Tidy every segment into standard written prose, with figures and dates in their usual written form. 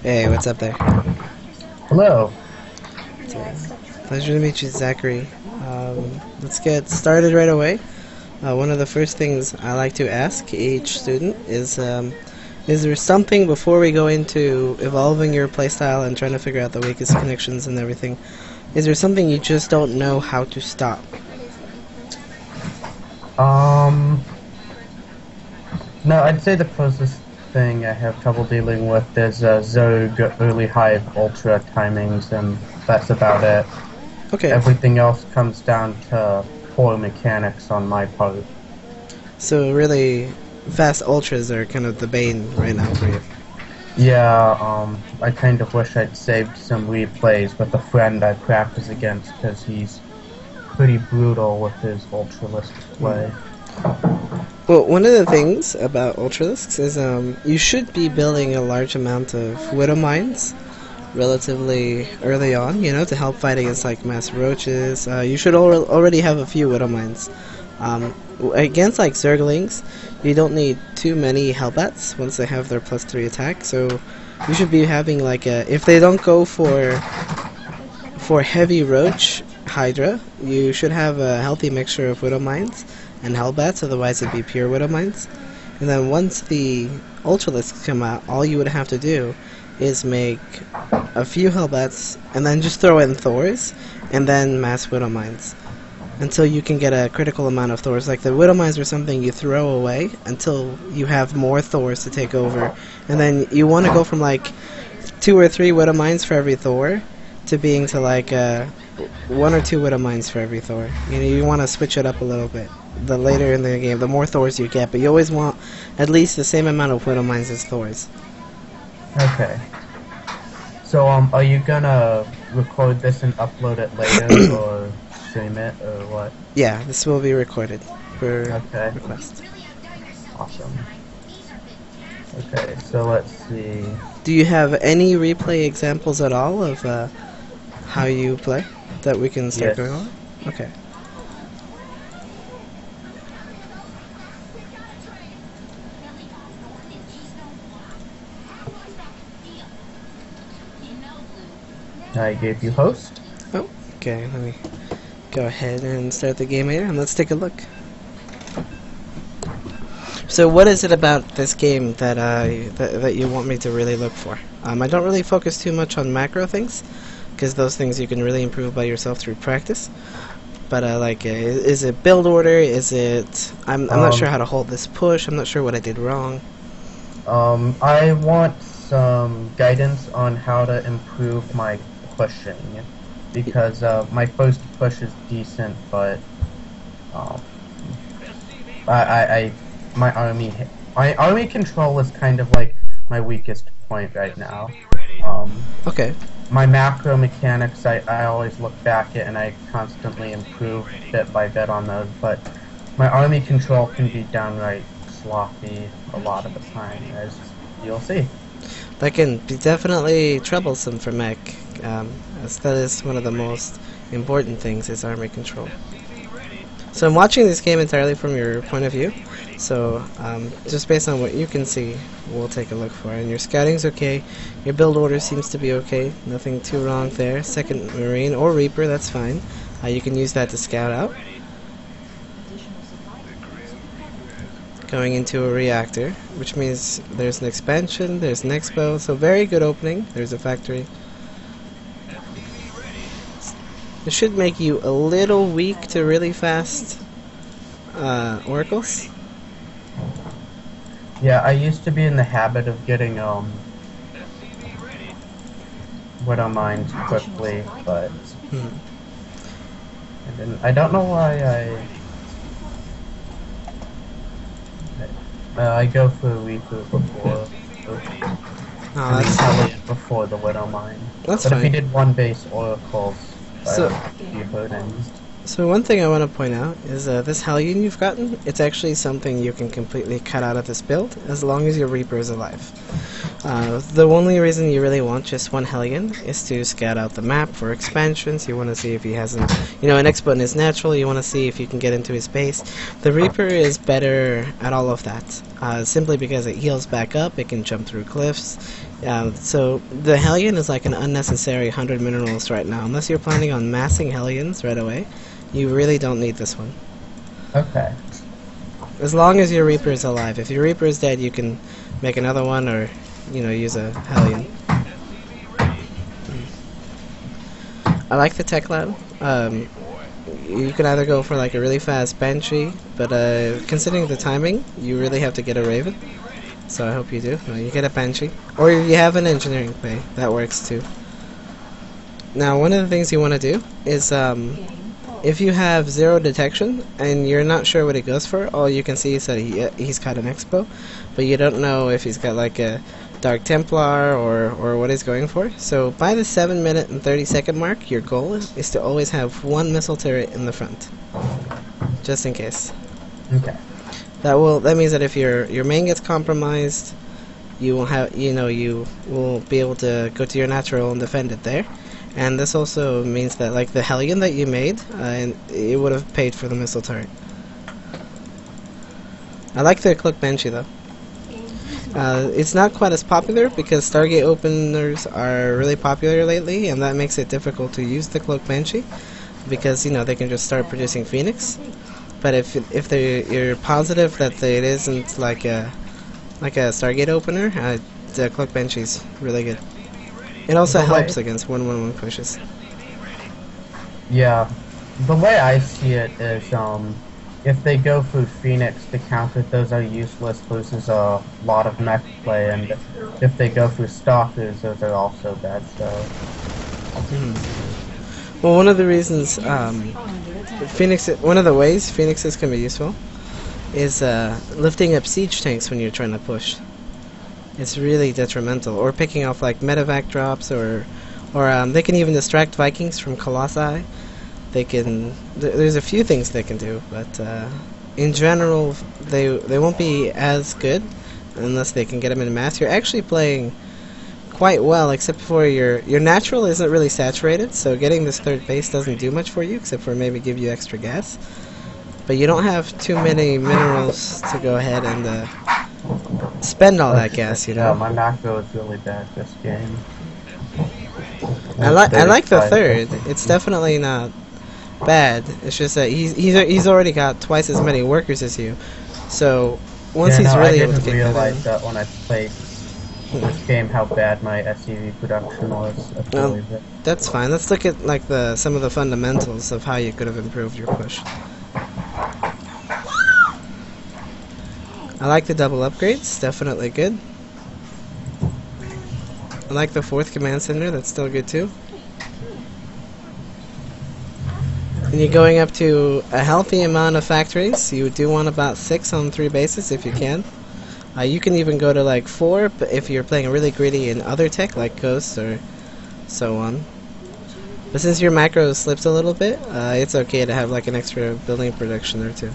Hey, what's up there? Hello. It's a pleasure to meet you, Zachary. Let's get started right away. One of the first things I like to ask each student is there something before we go into evolving your playstyle and trying to figure out the weakest connections and everything? Is there something you just don't know how to stop? Um, no, I'd say the closest thing I have trouble dealing with is Zog, early hive, ultra timings, and that's about it. Okay, Everything else comes down to poor mechanics on my part. so really, fast ultras are kind of the bane right now for you. Yeah, I kind of wish I'd saved some replays with a friend I practice against because he's pretty brutal with his ultralist play. Well, one of the things about Ultralisks is you should be building a large amount of Widow Mines relatively early on, to help fight against like mass roaches. You should already have a few Widow Mines. Against like Zerglings, you don't need too many Hellbats once they have their +3 attack, so you should be having like if they don't go for heavy roach Hydra, you should have a healthy mixture of Widow Mines and Hellbats, otherwise it'd be pure Widow Mines. And then once the Ultralisks come out, all you would have to do is make a few Hellbats and then just throw in Thors and then mass Widow Mines until you can get a critical amount of Thors. Like the Widow Mines are something you throw away until you have more Thors to take over, and then you want to go from like 2 or 3 Widow Mines for every Thor to being to like 1 or 2 Widow Mines for every Thor. You want to switch it up a little bit. The later in the game, the more Thors you get, but you always want at least the same amount of Widow Mines as Thors. Okay. So, are you gonna record this and upload it later, or stream it, or what? Yeah, this will be recorded for Okay. request. Awesome. Okay, so let's see. Do you have any replay examples at all of how you play that we can start Yes. going on? Okay. I gave you host. Oh, okay. Let me go ahead and start the game here, and let's take a look. So, what is it about this game that that you want me to really look for? I don't really focus too much on macro things, because those things you can really improve by yourself through practice. But is it build order? Is it? I'm not sure how to hold this push. I'm not sure what I did wrong. I want some guidance on how to improve my pushing, because my first push is decent, but I my army control is kind of like my weakest point right now. Okay. My macro mechanics, I always look back at and I constantly improve bit by bit on those, but my army control can be downright sloppy a lot of the time, as you'll see. That can be definitely troublesome for mech, as that is one of the most important things is army control. So I'm watching this game entirely from your point of view, so just based on what you can see, we'll take a look for it. And your scouting's okay, your build order seems to be okay, nothing too wrong there. Second Marine or Reaper, that's fine. You can use that to scout out. Going into a reactor, which means there's an expansion, there's an expo, so very good opening. There's a factory. It should make you a little weak to really fast oracles. Yeah, I used to be in the habit of getting Widow Mines quickly, but I don't know why I go for a Reaper before. Before the Widow Mine. That's but fine. If you did one base oracles, So- you hurting. So one thing I want to point out is this Hellion you've gotten, it's actually something you can completely cut out of this build as long as your Reaper is alive. The only reason you really want just one Hellion is to scout out the map for expansions. You want to see if he hasn't, an X button is natural, you want to see if you can get into his base. The Reaper is better at all of that. simply because it heals back up. It can jump through cliffs. So the Hellion is like an unnecessary 100 minerals right now. Unless you're planning on massing Hellions right away, you really don't need this one. Okay. As long as your Reaper is alive. If your Reaper is dead, you can make another one or, use a Hellion. I like the tech lab. You can either go for like a really fast Banshee, but considering the timing, you really have to get a Raven. So I hope you do. No, you get a Banshee. Or you have an Engineering Bay. That works too. Now, one of the things you want to do is, if you have 0 detection and you're not sure what it goes for, all you can see is that he's got an Expo, but you don't know if he's got like a Dark Templar or what he's going for. So by the 7-minute and 30-second mark, your goal is to always have 1 missile turret in the front, just in case. Okay. That means that if your main gets compromised, you will have you will be able to go to your natural and defend it there. And this also means that like the Hellion that you made, and it would have paid for the missile turret. I like the Cloak Banshee though. It's not quite as popular because Stargate openers are really popular lately, and that makes it difficult to use the Cloak Banshee because they can just start producing Phoenix. But if you're positive that it isn't like a Stargate opener, the Cloak Banshee's really good. It also helps against 1-1-1 pushes. Yeah, the way I see it is, if they go through Phoenix, the counter those are useless loses a lot of mech play, and if they go through Stalkers, those are also bad, so... Well, one of the reasons, one of the ways Phoenixes can be useful is lifting up siege tanks when you're trying to push. It's really detrimental. Or picking off like medevac drops, or they can even distract Vikings from Colossi. They can. There's a few things they can do, but in general, they won't be as good unless they can get them in mass. You're actually playing quite well, except for your natural isn't really saturated, so getting this 3rd base doesn't do much for you, except for maybe give you extra gas. But you don't have too many minerals to go ahead and spend all that gas, Yeah, my macro is really bad this game. I like the 3rd. It's definitely not bad. It's just that he's already got twice as many workers as you. So once he's really able to get that, I didn't realize that when I played this game how bad my SCV production was. That's fine. Let's look at like some of the fundamentals of how you could have improved your push. I like the double upgrades, definitely good. I like the 4th command center, that's still good too. And you're going up to a healthy amount of factories. You do want about 6 on 3 bases if you can. You can even go to like 4 but if you're playing really greedy in other tech like Ghosts or so on. But since your macro slips a little bit, it's okay to have like an extra building production there too.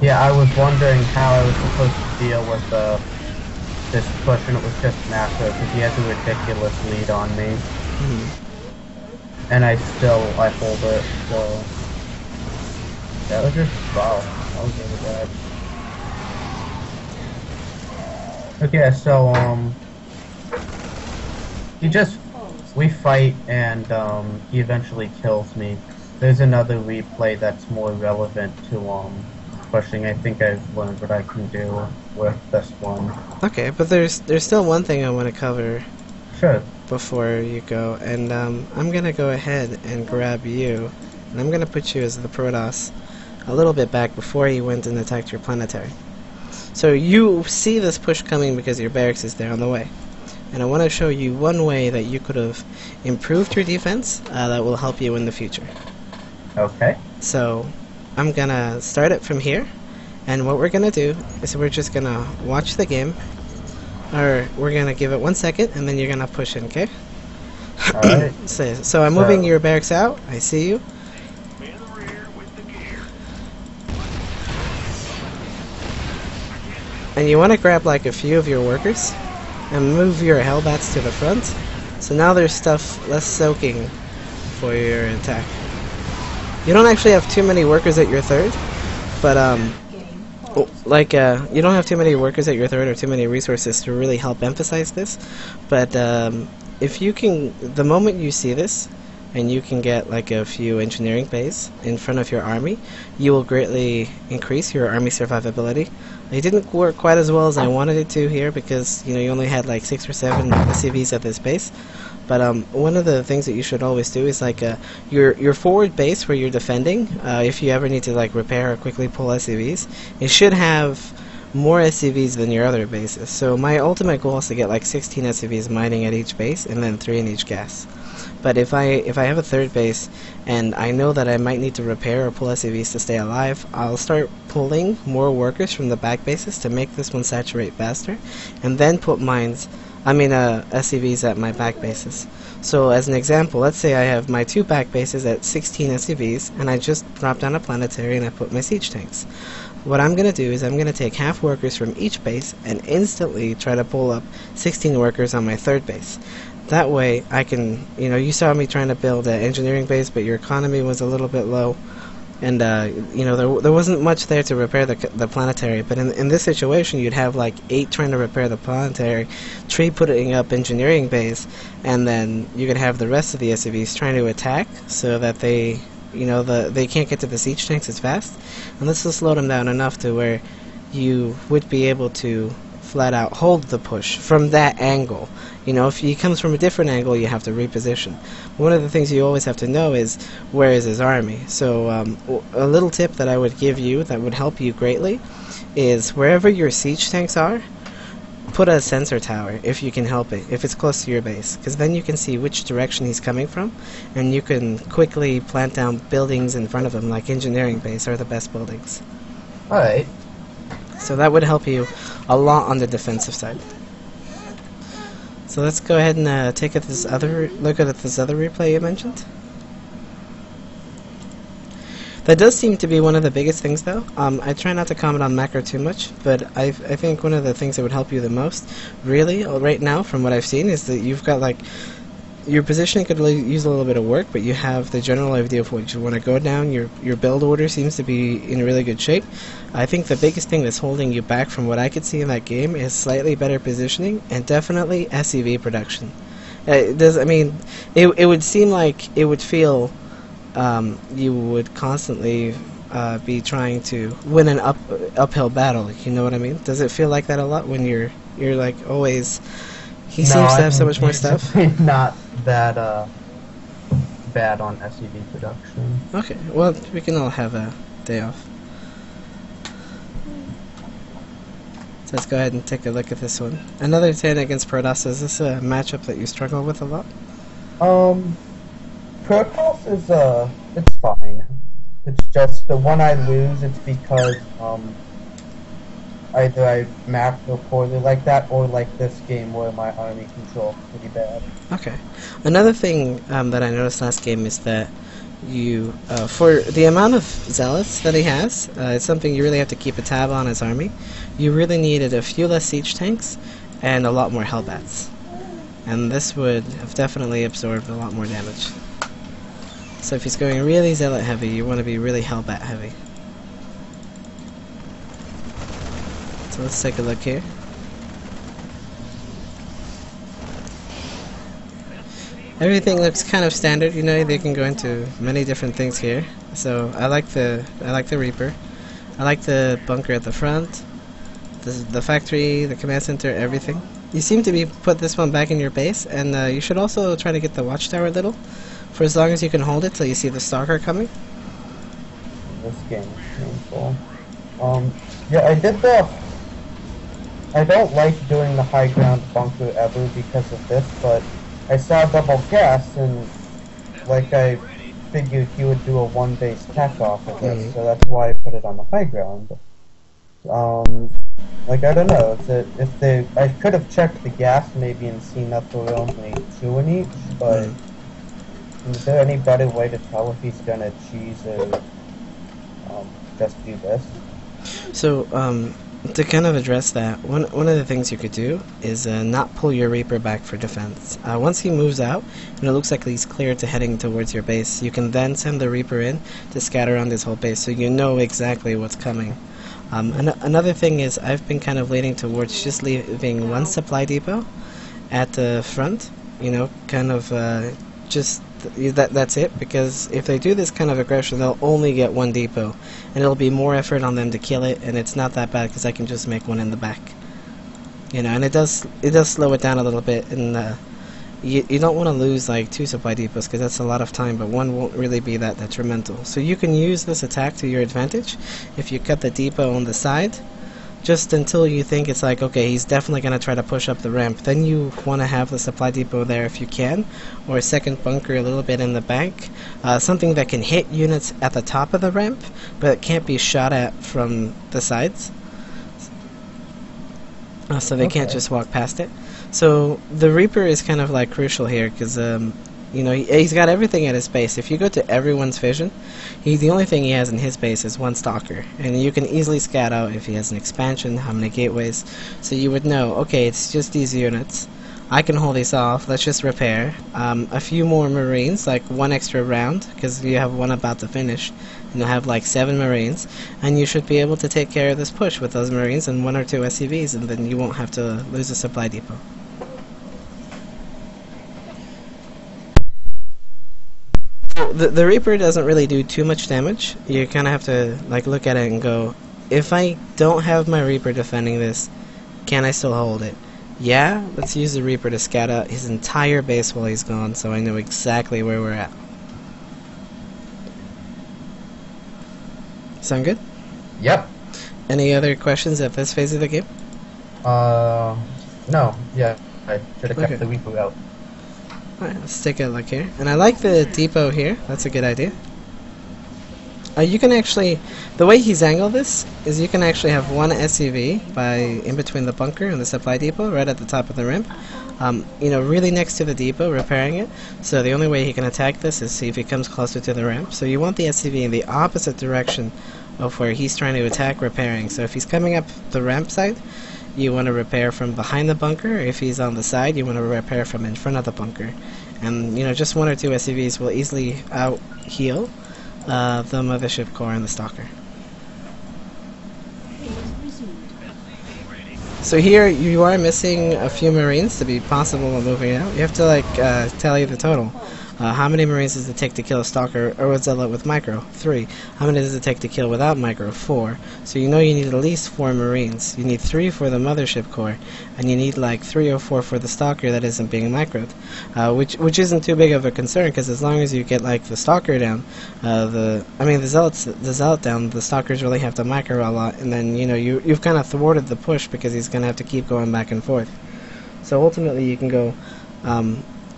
Yeah, I was wondering how I was supposed to deal with this push, and it was just macro, because he has a ridiculous lead on me. And I hold it, so... That was just... wow, that was really bad. Okay, so, we fight, and, he eventually kills me. There's another replay that's more relevant to, pushing. I think I've learned what I can do with this one. Okay, but there's still one thing I want to cover. Sure. Before you go, and I'm gonna go ahead and grab you, and I'm gonna put you as the Protoss a little bit back before he went and attacked your planetary. So you see this push coming because your barracks is there on the way, and I want to show you one way that you could have improved your defense that will help you in the future. Okay. So I'm gonna start it from here, and what we're gonna do is we're just gonna watch the game, or we're gonna give it 1 second, and then you're gonna push in, okay? Alright. So I'm moving your barracks out. I see you. And you want to grab like a few of your workers and move your Hellbats to the front. So now there's stuff less soaking for your attack. You don't actually have too many workers at your third, but you don't have too many workers at your third or too many resources to really help emphasize this. But if you can, the moment you see this, and you can get like a few engineering bays in front of your army, you will greatly increase your army survivability. It didn't work quite as well as I wanted it to here because you only had like 6 or 7 SCVs at this base. But one of the things that you should always do is like your forward base where you're defending. If you ever need to like repair or quickly pull SCVs, it should have more SCVs than your other bases. So my ultimate goal is to get like 16 SCVs mining at each base and then 3 in each gas. But if I have a third base and I know that I might need to repair or pull SCVs to stay alive, I'll start pulling more workers from the back bases to make this one saturate faster, and then put SCVs at my back bases. So as an example, let's say I have my 2 back bases at 16 SCVs, and I just drop down a planetary and I put my siege tanks. What I'm going to do is I'm going to take half workers from each base and instantly try to pull up 16 workers on my third base. That way I can, you saw me trying to build an engineering base, but your economy was a little bit low, and there wasn't much there to repair the planetary. But in this situation, you'd have like 8 trying to repair the planetary, 3 putting up engineering base, and then you could have the rest of the SCVs trying to attack so that they can't get to the siege tanks as fast, and this will slow them down enough to where you would be able to flat out hold the push from that angle. If he comes from a different angle, you have to reposition. One of the things you always have to know is where is his army. So a little tip that I would give you that would help you greatly is wherever your siege tanks are, put a sensor tower if you can help it, if it's close to your base, because then you can see which direction he's coming from, and you can quickly plant down buildings in front of him, like engineering base are the best buildings. Alright. So that would help you a lot on the defensive side. So let's go ahead and look at this other replay you mentioned. That does seem to be one of the biggest things, though. I try not to comment on macro too much, but I think one of the things that would help you the most, really, right now, from what I've seen, is that you've got, like, your positioning could use a little bit of work, but you have the general idea of what you want to go down. Your build order seems to be in really good shape. I think the biggest thing that's holding you back from what I could see in that game is slightly better positioning and definitely SCV production. It would seem like it would feel you would constantly be trying to win an uphill battle. You know what I mean? Does it feel like that a lot when you're like always? He seems to have so much more stuff. Not that bad on SCV production. Okay, well, we can all have a day off. So let's go ahead and take a look at this one. Another 10 against Protoss. Is this a matchup that you struggle with a lot? Protoss is it's fine. It's just the one I lose. It's because either I mapped or poorly like that, or like this game where my army control pretty bad. Okay. Another thing that I noticed last game is that you, for the amount of zealots that he has, it's something you really have to keep a tab on his army. You really needed a few less siege tanks and a lot more hellbats. And this would have definitely absorbed a lot more damage. So if he's going really zealot heavy, you want to be really hellbat heavy. So let's take a look here. Everything looks kind of standard, they can go into many different things here. So I like the Reaper. I like the bunker at the front, the factory, the command center, everything. You seem to be put this one back in your base, and you should also try to get the watchtower a little, for as long as you can hold it till you see the stalker coming. This game is painful. Yeah, I don't like doing the high ground bunker ever because of this, but I saw double gas, and like I figured he would do a one base tack off of this, so that's why I put it on the high ground. Like I don't know, I could have checked the gas maybe and seen that there were only 2 in each, but is there any better way to tell if he's gonna cheese or just do this? So to kind of address that, one of the things you could do is not pull your Reaper back for defense. Once he moves out, and it looks like he's clear to heading towards your base, you can then send the Reaper in to scatter around his whole base, so you know exactly what's coming. Another thing is, I've been kind of leaning towards just leaving one supply depot at the front, you know, kind of that's it, because if they do this kind of aggression, they'll only get one depot, and it'll be more effort on them to kill it, and it's not that bad because I can just make one in the back, you know. And it does slow it down a little bit, and you don't want to lose like 2 supply depots because that's a lot of time, but one won't really be that detrimental. So you can use this attack to your advantage if you cut the depot on the side just until you think it's like, okay, he's definitely going to try to push up the ramp. Then you want to have the supply depot there if you can, or a second bunker a little bit in the back, something that can hit units at the top of the ramp, but it can't be shot at from the sides, so they can't just walk past it. So the Reaper is kind of like crucial here because you know, he's got everything at his base. If you go to everyone's vision, the only thing he has in his base is one stalker, and you can easily scout out if he has an expansion, how many gateways, so you would know, okay, it's just these units. I can hold these off. Let's just repair a few more Marines, like 1 extra round, because you have one about to finish, and you'll have like 7 Marines, and you should be able to take care of this push with those Marines and 1 or 2 SCVs, and then you won't have to lose a supply depot. The Reaper doesn't really do too much damage. You kind of have to like look at it and go, if I don't have my Reaper defending this, can I still hold it? Yeah, let's use the Reaper to scout out his entire base while he's gone, so I know exactly where we're at. Sound good? Yep. Any other questions at this phase of the game? No. Yeah, I should have kept the Reaper out. Alright, let's take a look here. And I like the depot here. That's a good idea. You can actually, the way he's angled this is you can actually have 1 SCV in between the bunker and the supply depot right at the top of the ramp. You know, really next to the depot, repairing it. So the only way he can attack this is see if he comes closer to the ramp. So you want the SCV in the opposite direction of where he's trying to attack, repairing. So if he's coming up the ramp side, you want to repair from behind the bunker. If he's on the side, you want to repair from in front of the bunker. And, you know, just 1 or 2 SCVs will easily out-heal the mothership core and the stalker. So here you are missing a few Marines to be possible of moving out. You have to like tally the total. How many Marines does it take to kill a Stalker or a Zealot with Micro? 3. How many does it take to kill without Micro? 4. So you know you need at least 4 Marines. You need 3 for the Mothership Core, and you need like 3 or 4 for the Stalker that isn't being microed. Which isn't too big of a concern, because as long as you get like the Stalker down, the Zealot down, the Stalkers really have to micro a lot, and then you know you've kind of thwarted the push because he's going to have to keep going back and forth. So ultimately you can go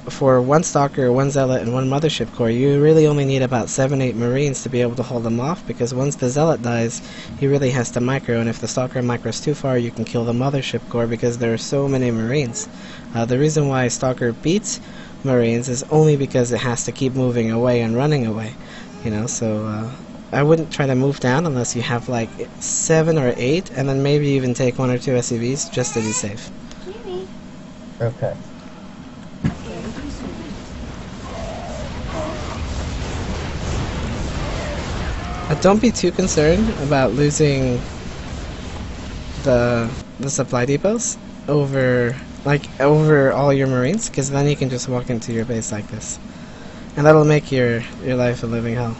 for 1 Stalker, 1 Zealot, and 1 Mothership Core. You really only need about 7-8 Marines to be able to hold them off, because once the Zealot dies, he really has to micro, and if the Stalker micros too far, you can kill the Mothership Core because there are so many Marines. The reason why Stalker beats Marines is only because it has to keep moving away and running away. You know, so I wouldn't try to move down unless you have like 7 or 8, and then maybe even take 1 or 2 SCVs just to be safe. Okay. Don't be too concerned about losing the supply depots over all your Marines, because then you can just walk into your base like this, and that'll make your life a living hell.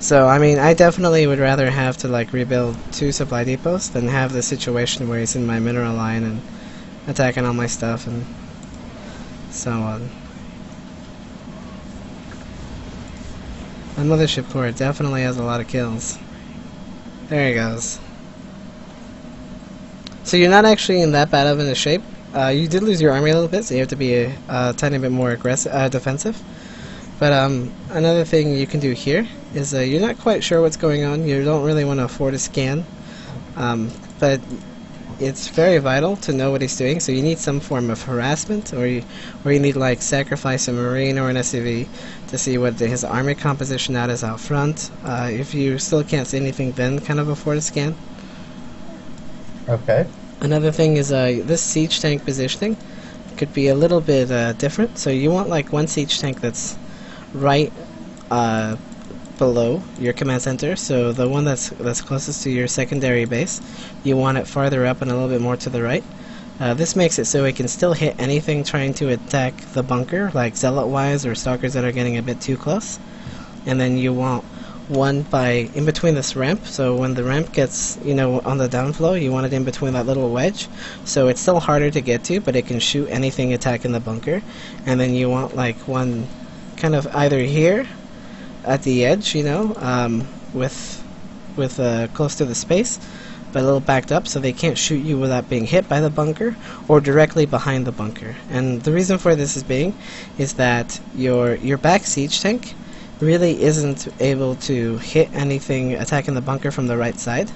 So I mean, I definitely would rather have to like rebuild 2 supply depots than have the situation where he's in my mineral line and attacking all my stuff and so on. The Mothership Core definitely has a lot of kills. There he goes. So you're not actually in that bad of a shape. You did lose your army a little bit, so you have to be a tiny bit more aggressive, defensive. But another thing you can do here is you're not quite sure what's going on. You don't really want to afford a scan, but it's very vital to know what he's doing. So you need some form of harassment, or you need like sacrifice a Marine or an SUV to see what his army composition out is out front. If you still can't see anything, then kind of afford a scan. Okay. Another thing is this siege tank positioning could be a little bit different. So you want like one siege tank that's right below your command center. So the one that's closest to your secondary base, you want it farther up and a little bit more to the right. This makes it so it can still hit anything trying to attack the bunker, like zealot-wise or stalkers that are getting a bit too close. And then you want one in between this ramp, so when the ramp gets, on the downflow, you want it in between that little wedge, so it's still harder to get to, but it can shoot anything attacking the bunker. And then you want like one kind of either here at the edge, with close to the space, but a little backed up so they can't shoot you without being hit by the bunker, or directly behind the bunker. And the reason for this is that your back siege tank really isn't able to hit anything attacking the bunker from the right side,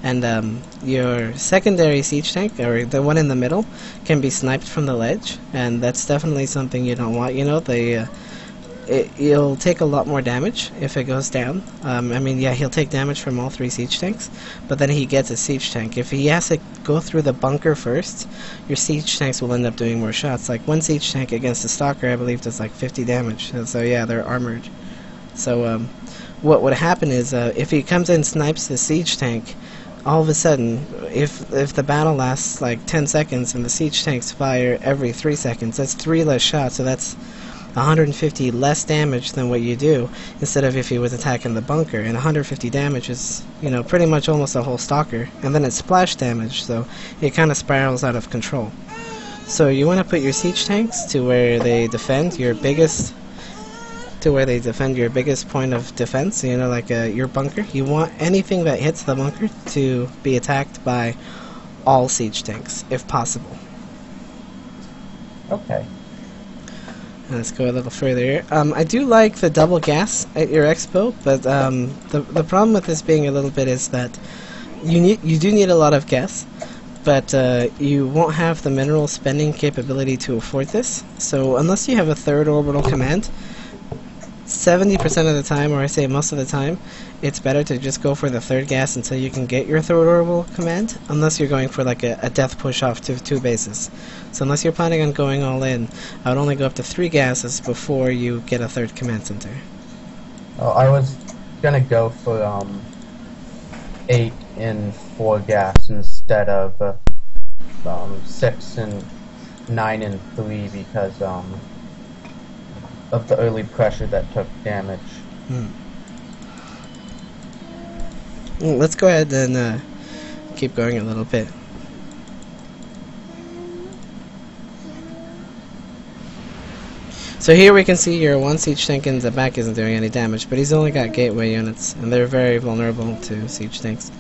and your secondary siege tank, or the one in the middle, can be sniped from the ledge, and that's definitely something you don't want. It'll take a lot more damage if it goes down. He'll take damage from all three siege tanks, but then he gets a siege tank. If he has to go through the bunker first, your siege tanks will end up doing more shots. Like one siege tank against a stalker, I believe, does like 50 damage. So yeah, they're armored. So what would happen is if he comes in and snipes the siege tank, all of a sudden, if the battle lasts like 10 seconds and the siege tanks fire every 3 seconds, that's 3 less shots, so that's 150 less damage than what you do, instead of if he was attacking the bunker. And 150 damage is, pretty much almost a whole stalker. And then it's splash damage, so it kind of spirals out of control. So you want to put your siege tanks to where they defend your biggest point of defense, like your bunker. You want anything that hits the bunker to be attacked by all siege tanks, if possible. Okay. Let's go a little further here. I do like the double gas at your expo, but the problem with this being a little bit is that you do need a lot of gas, but you won't have the mineral spending capability to afford this. So unless you have a third orbital command, 70% of the time, or I say most of the time, it's better to just go for the third gas until you can get your third orbital command, unless you're going for like a death push off to 2 bases. So unless you're planning on going all in, I would only go up to 3 gases before you get a third command center. Oh, I was gonna go for 8 and 4 gas instead of 6 and 9 and 3 because of the early pressure that took damage. Let's go ahead and keep going a little bit. So here we can see your one siege tank in the back isn't doing any damage, but he's only got gateway units, and they're very vulnerable to siege tanks.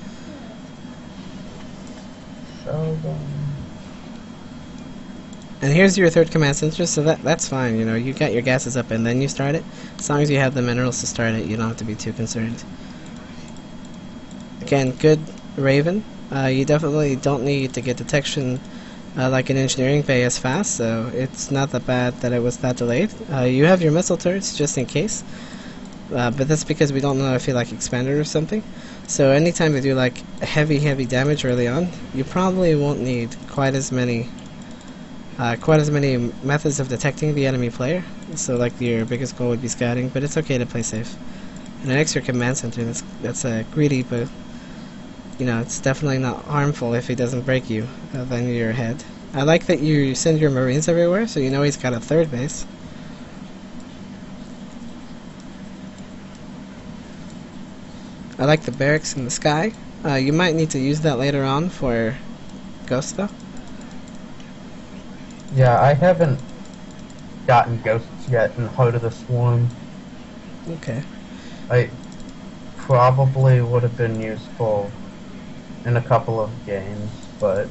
And here's your third command center, so that's fine. You got your gases up and then you start it. As long as you have the minerals to start it, you don't have to be too concerned. Again, good Raven. You definitely don't need to get detection like an engineering bay as fast, so it's not that bad that it was that delayed. You have your missile turrets just in case, but that's because we don't know if you like expanded or something. So anytime you do like heavy damage early on, you probably won't need quite as many methods of detecting the enemy player. So like your biggest goal would be scouting, but it's okay to play safe. And an extra command center, that's greedy, but it's definitely not harmful if he doesn't break you. Then you're ahead. I like that you send your Marines everywhere, so he's got a third base. I like the barracks in the sky. You might need to use that later on for Ghost though. Yeah, I haven't gotten Ghosts yet in Heart of the Swarm. Okay. I probably would have been useful in a couple of games, but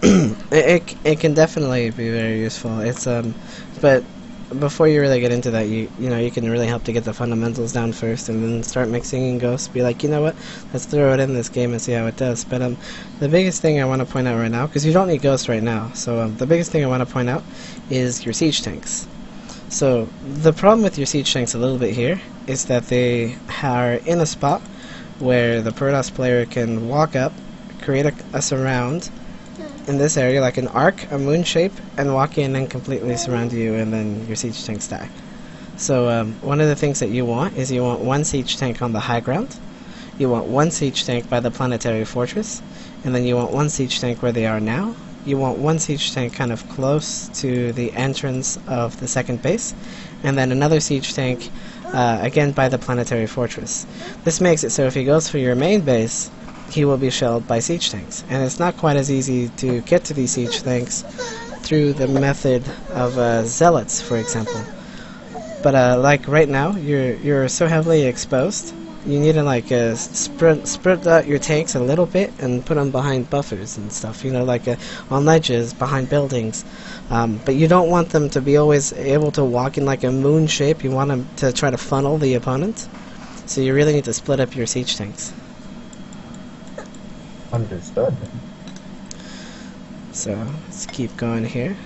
it can definitely be very useful. It's but before you really get into that, you know, you can really help to get the fundamentals down first, and then start mixing in ghosts. Be like, you know what, let's throw it in this game and see how it does. But the biggest thing I want to point out right now, because you don't need ghosts right now, so the biggest thing I want to point out is your siege tanks. So the problem with your siege tanks a little bit here is that they are in a spot where the Protoss player can walk up, create a surround in this area, like an arc, a moon shape, and walk in and completely surround you, and then your siege tanks die. So one of the things that you want is you want one siege tank on the high ground, you want one siege tank by the planetary fortress, and then you want one siege tank where they are now. You want one siege tank kind of close to the entrance of the second base, and then another siege tank again by the planetary fortress. This makes it so if he goes for your main base, he will be shelled by siege tanks, and it's not quite as easy to get to these siege tanks through the method of zealots, for example. But like right now, you're so heavily exposed, you need to like spread out your tanks a little bit and put them behind buffers and stuff, you know, like on ledges, behind buildings. But you don't want them to be always able to walk in like a moon shape. You want them to try to funnel the opponent. So you really need to split up your siege tanks. Understood. So let's keep going here.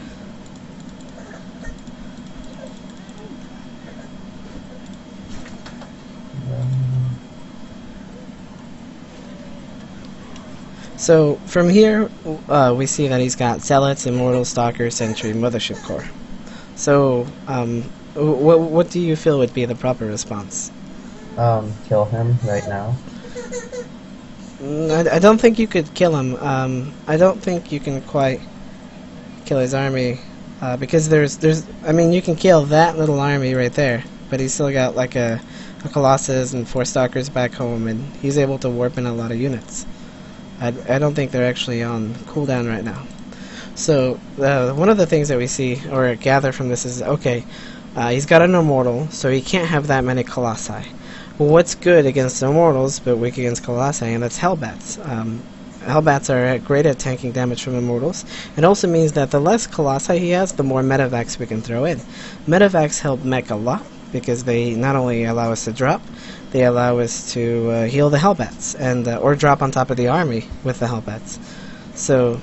So from here, we see that he's got Zealots, Immortal, Stalker, Sentry, Mothership Core. So what do you feel would be the proper response? Kill him right now. I don't think you could kill him. I don't think you can quite kill his army, because there's I mean, you can kill that little army right there, but he's still got like a Colossus and 4 Stalkers back home, and he's able to warp in a lot of units. I don't think they're actually on cooldown right now. So one of the things that we see or gather from this is, okay, he's got an Immortal, so he can't have that many Colossi. Well, what's good against Immortals but weak against Colossi? And that's Hellbats. Hellbats are great at tanking damage from Immortals. It also means that the less Colossi he has, the more Medivacs we can throw in. Medivacs help mech a lot, because they not only allow us to drop, they allow us to heal the Hellbats, and or drop on top of the army with the Hellbats. So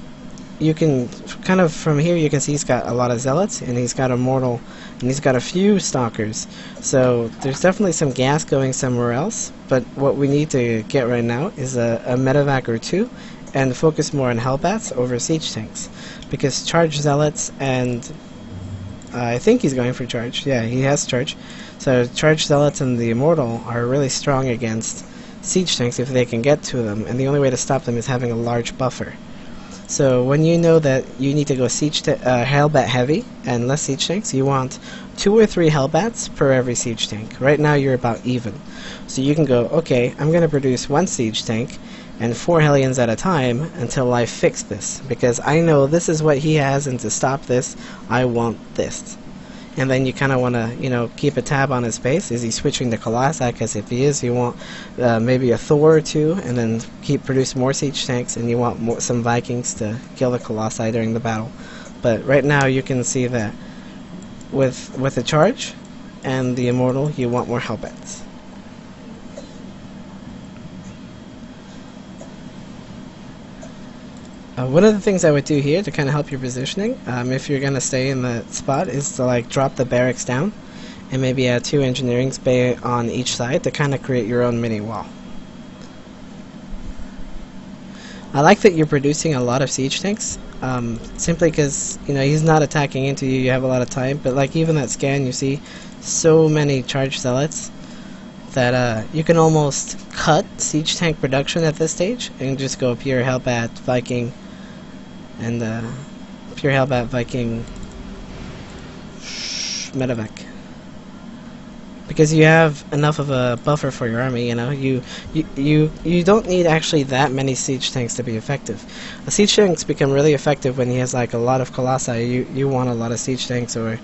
you can kind of, from here you can see he's got a lot of Zealots, and he's got Immortal, and he's got a few Stalkers. So there's definitely some gas going somewhere else, but what we need to get right now is a Medivac or 2, and focus more on Hellbats over Siege Tanks, because Charge Zealots and I think he's going for Charge. Yeah, he has Charge. So Charge Zealots and the Immortal are really strong against Siege Tanks if they can get to them, and the only way to stop them is having a large buffer. So when you know that you need to go Hellbat heavy and less Siege Tanks, you want 2 or 3 Hellbats per every Siege Tank. Right now you're about even. So you can go, okay, I'm going to produce 1 Siege Tank and 4 Hellions at a time until I fix this, because I know this is what he has, and to stop this, I want this. And then you kind of want to, you know, keep a tab on his base. Is he switching to Colossi? Because if he is, you want maybe a Thor or 2, and then produce more Siege Tanks, and you want some Vikings to kill the Colossi during the battle. But right now you can see that with the Charge and the Immortal, you want more Hellbats. One of the things I would do here to kind of help your positioning, if you're going to stay in the spot, is to like drop the barracks down and maybe add 2 engineering bay on each side to kind of create your own mini wall. I like that you're producing a lot of siege tanks, simply because, you know, he's not attacking into you, you have a lot of time, but like even that scan, you see so many charge zealots that you can almost cut siege tank production at this stage and just go pure Hellbat Viking and pure Hellbat Viking Medevac, because you have enough of a buffer for your army. You know, you don't need actually that many siege tanks to be effective. Siege tanks become really effective when he has like a lot of Colossi. You want a lot of siege tanks or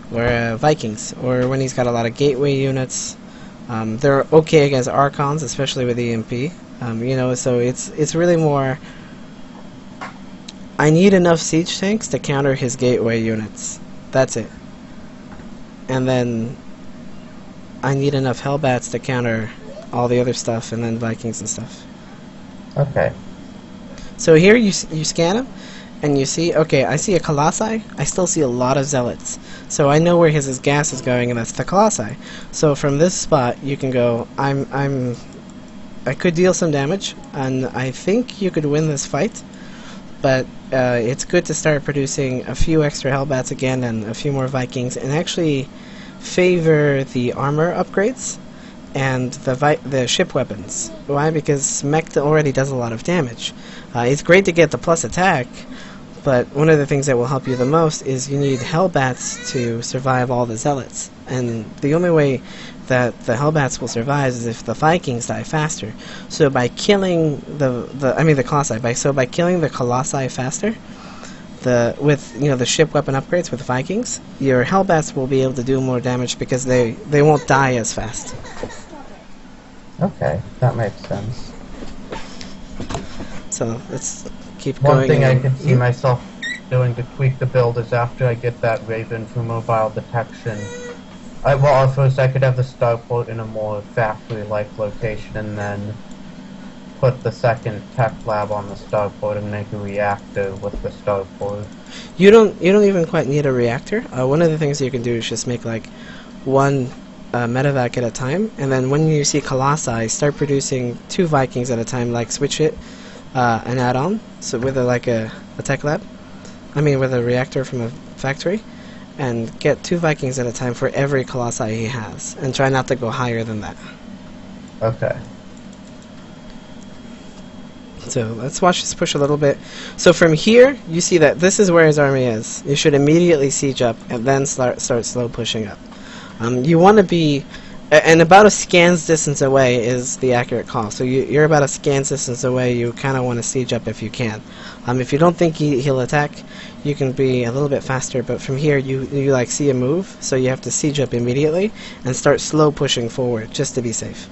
Vikings, or when he's got a lot of gateway units. They're okay against Archons, especially with EMP. You know, so it's really more, I need enough siege tanks to counter his gateway units. That's it. and then I need enough Hellbats to counter all the other stuff, and then Vikings and stuff. Okay. So here you scan them, and you see, okay, I see a Colossi. I still see a lot of Zealots. So I know where his gas is going, and that's the Colossi. So from this spot, you can go, I could deal some damage, and I think you could win this fight, but it's good to start producing a few extra Hellbats again and a few more Vikings, and actually favor the armor upgrades and the ship weapons. Why? Because mech already does a lot of damage. It's great to get the plus attack, but one of the things that will help you the most is you need Hellbats to survive all the Zealots. And the only way that the Hellbats will survive is if the Vikings die faster. So by killing the Colossi, by killing the Colossi faster, with the ship weapon upgrades with Vikings, your Hellbats will be able to do more damage because they won't die as fast. Okay, that makes sense. So let's keep going. One thing I could see myself doing to tweak the build is after I get that Raven for mobile detection. First I could have the starport in a more factory-like location, and then put the second tech lab on the starport and make a reactor with the starport. You don't even quite need a reactor. One of the things you can do is just make like one medevac at a time, and then when you see Colossi, start producing 2 Vikings at a time, like switch it and add on, so with a tech lab, with a reactor from a factory, and get 2 Vikings at a time for every Colossi he has, and try not to go higher than that. Okay. So let's watch this push a little bit. So from here, you see that this is where his army is. You should immediately siege up and then start slow pushing up. You want to be, and about a scan's distance away is the accurate call. So you're about a scan's distance away. You kind of want to siege up if you can. If you don't think he'll attack, you can be a little bit faster. But from here, you like see a move, so you have to siege up immediately and start slow pushing forward just to be safe.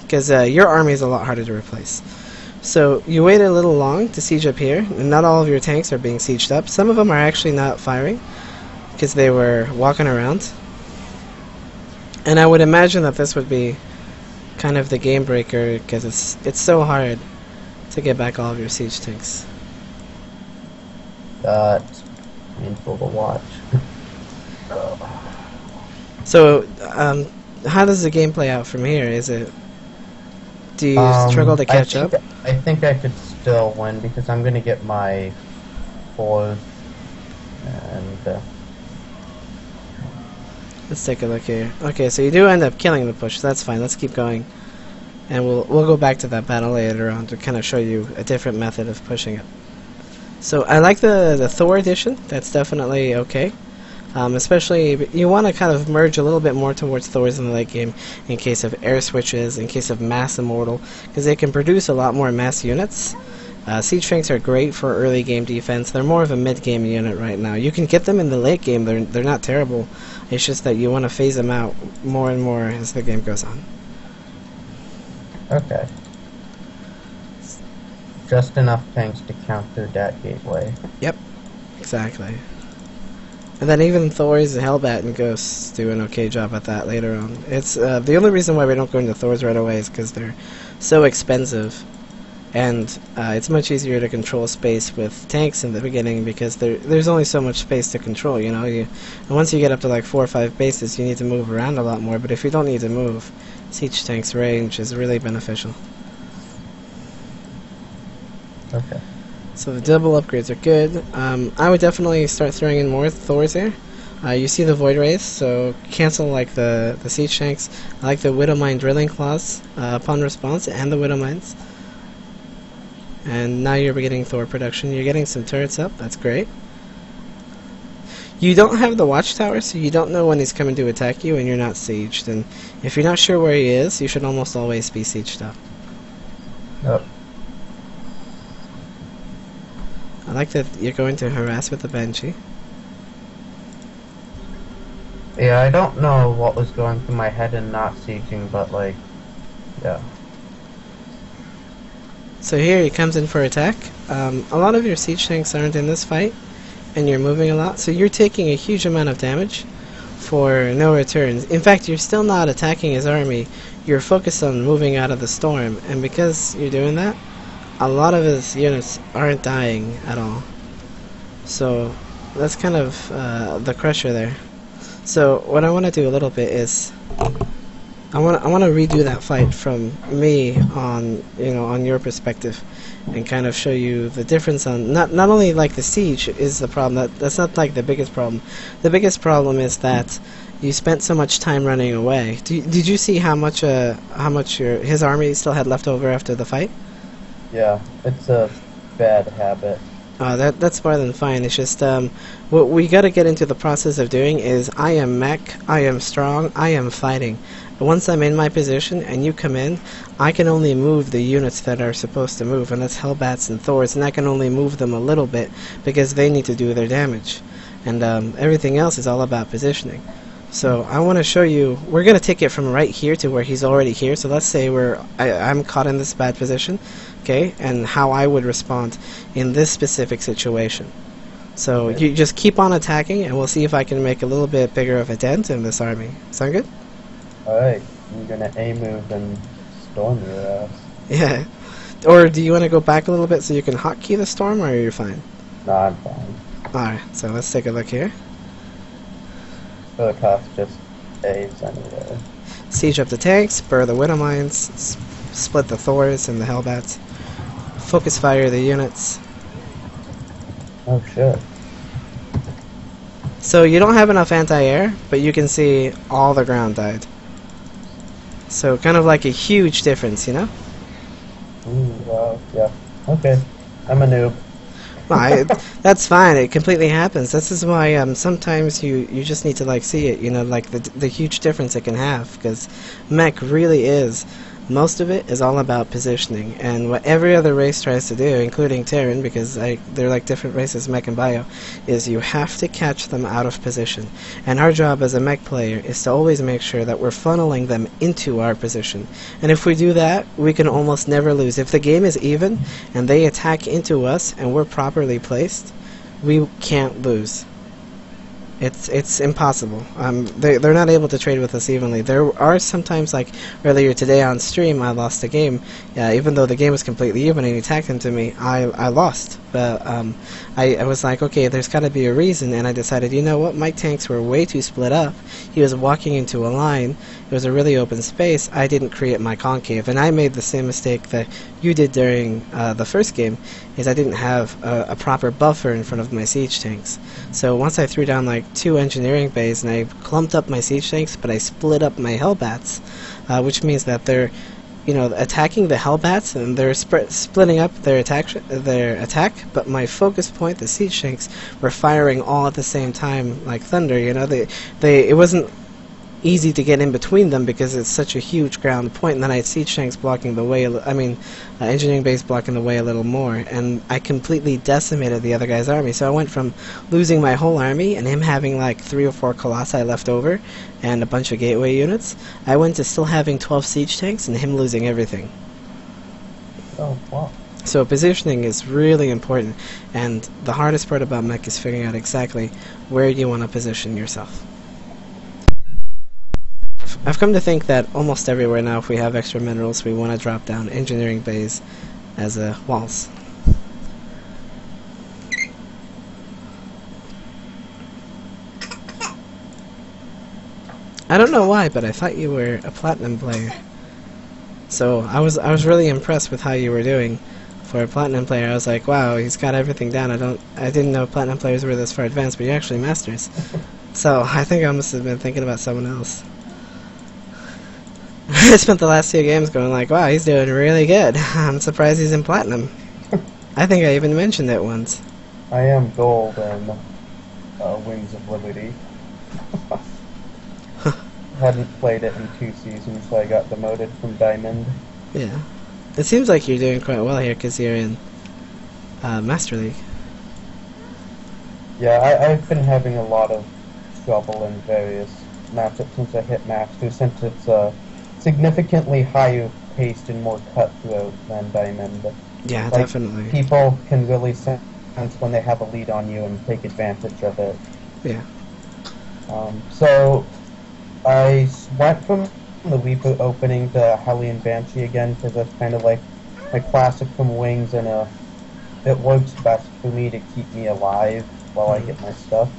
Because your army is a lot harder to replace. So you wait a little long to siege up here, and not all of your tanks are being sieged up. Some of them are actually not firing because they were walking around. And I would imagine that this would be kind of the game breaker because it's so hard to get back all of your siege tanks. That's painful to watch. So how does the game play out from here? Do you struggle to catch up? I think I could still win because I'm going to get my 4, and let's take a look here. Okay, so you do end up killing the push. That's fine. Let's keep going, and we'll go back to that battle later on to kind of show you a different method of pushing it. So I like the Thor edition. That's definitely okay. Especially, you want to kind of merge a little bit more towards Thors in the late game in case of air switches, in case of mass immortal, because they can produce a lot more mass units. Siege tanks are great for early game defense. They're more of a mid game unit right now. You can get them in the late game. They're not terrible. It's just that you want to phase them out more and more as the game goes on. Okay. Just enough tanks to counter that gateway. Yep, exactly. And then even Thors, Hellbat, and Ghosts do an okay job at that later on. It's the only reason why we don't go into Thors right away is because they're so expensive, and it's much easier to control space with tanks in the beginning because there's only so much space to control. And once you get up to like 4 or 5 bases, you need to move around a lot more. But if you don't need to move, siege tanks range is really beneficial. Okay. So the double upgrades are good. I would definitely start throwing in more Thors here. You see the Void Rays, so cancel like the siege tanks. I like the Widow Mine drilling claws upon response, and the Widow Mines. And now you're getting Thor production. You're getting some turrets up. That's great. You don't have the watchtower, so you don't know when he's coming to attack you, and you're not sieged. And if you're not sure where he is, you should almost always be sieged up. Yep. I like that you're going to harass with the Banshee. Yeah, I don't know what was going through my head in not sieging, but like, yeah. So here he comes in for attack. A lot of your siege tanks aren't in this fight, and you're moving a lot, so you're taking a huge amount of damage. for no returns. In fact, you're still not attacking his army. You're focused on moving out of the storm, and because you're doing that, a lot of his units aren't dying at all. So that's kind of the crusher there. So what I want to do a little bit is I want to redo that fight from me on on your perspective, and kind of show you the difference on not only like the siege is the problem. That's not like the biggest problem. The biggest problem is that you spent so much time running away. Did you see how much his army still had left over after the fight? Yeah, it's a bad habit. That's more than fine. It's just what we got to get into the process of doing is I am mech, I am strong, I am fighting. Once I'm in my position and you come in, I can only move the units that are supposed to move, and that's Hellbats and Thors, and I can only move them a little bit because they need to do their damage. And everything else is all about positioning. So I want to show you, we're going to take it from right here to where he's already here. So let's say I'm caught in this bad position, okay, and how I would respond in this specific situation. So you just keep on attacking, and we'll see if I can make a little bit bigger of a dent in this army. Sound good? Alright, I'm gonna A-move and storm your ass. Yeah. Or do you want to go back a little bit so you can hotkey the storm, or are you fine? No, I'm fine. Alright, so let's take a look here. So the cost just A's anyway. Siege up the tanks, burr the Widow Mines, split the Thors and the Hellbats, focus fire the units. Oh shit. So you don't have enough anti-air, but you can see all the ground died. So kind of like a huge difference, you know? Ooh, wow, yeah. Okay, I'm a noob. That's fine. It completely happens. This is why sometimes you just need to like see it. You know, like the huge difference it can have, because mech really is. Most of it is all about positioning, and what every other race tries to do, including Terran, because they're like different races, mech and bio, is you have to catch them out of position. And our job as a mech player is to always make sure that we're funneling them into our position. And if we do that, we can almost never lose. If the game is even, and they attack into us, and we're properly placed, we can't lose. It's impossible. They're not able to trade with us evenly. There are sometimes, like earlier today on stream, I lost a game. Even though the game was completely even and he attacked into me, I lost. But I was like, okay, there's got to be a reason, and I decided, you know what, my tanks were way too split up. He was walking into a line. It was a really open space. I didn't create my concave, and I made the same mistake that you did during the first game, is I didn't have a proper buffer in front of my siege tanks. So once I threw down like 2 engineering bays and I clumped up my siege tanks, but I split up my Hellbats, which means that they're attacking the Hellbats and they're splitting up their attack, but my focus point, the siege tanks, were firing all at the same time like thunder. You know, it wasn't easy to get in between them because it's such a huge ground point, and then I had siege tanks blocking the way, engineering base blocking the way a little more, and I completely decimated the other guy's army. So I went from losing my whole army and him having like 3 or 4 colossi left over and a bunch of gateway units, I went to still having 12 siege tanks and him losing everything. Oh, wow. So positioning is really important, and the hardest part about mech is figuring out exactly where you want to position yourself. I've come to think that almost everywhere now, if we have extra minerals, we want to drop down engineering bays as walls. I don't know why, but I thought you were a platinum player. So I was really impressed with how you were doing for a platinum player. I was like, wow, he's got everything down. I didn't know platinum players were this far advanced, but you're actually masters. So I think I must have been thinking about someone else. I spent the last 2 games going like, wow, he's doing really good. I'm surprised he's in platinum. I think I even mentioned it once. I am gold in Wings of Liberty. Hadn't played it in 2 seasons, so I got demoted from Diamond. Yeah. It seems like you're doing quite well here because you're in Master League. Yeah, I've been having a lot of trouble in various matchups since I hit Master, since it's significantly higher paced and more cutthroat than Diamond. Yeah, like, definitely. People can really sense when they have a lead on you and take advantage of it. Yeah. So I went from the reboot opening to Hellion Banshee again because that's kind of like my classic from Wings, and it works best for me to keep me alive while I get my stuff.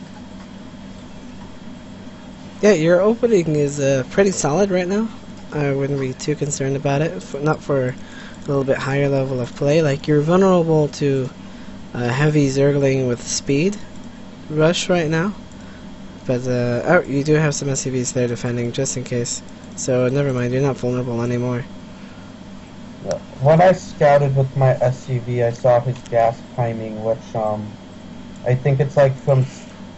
Yeah, your opening is pretty solid right now. I wouldn't be too concerned about it. Not for a little bit higher level of play. Like, you're vulnerable to heavy Zergling with speed rush right now. But, oh, you do have some SCVs there defending, just in case. So, never mind, you're not vulnerable anymore. When I scouted with my SCV, I saw his gas timing, which, I think it's like from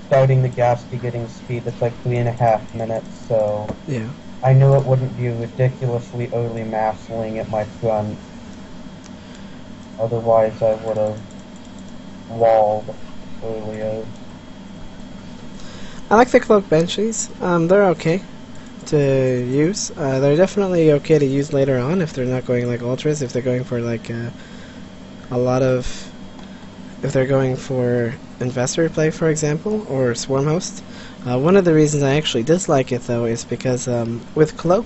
starting the gas to getting speed, it's like 3.5 minutes, so yeah. I knew it wouldn't be ridiculously early massling at my front. Otherwise, I would have walled earlier. I like the Cloak Banshees. They're okay to use. They're definitely okay to use later on if they're not going like ultras. If they're going for like a lot of, if they're going for investor play, for example, or swarm host. One of the reasons I actually dislike it though is because with Cloak,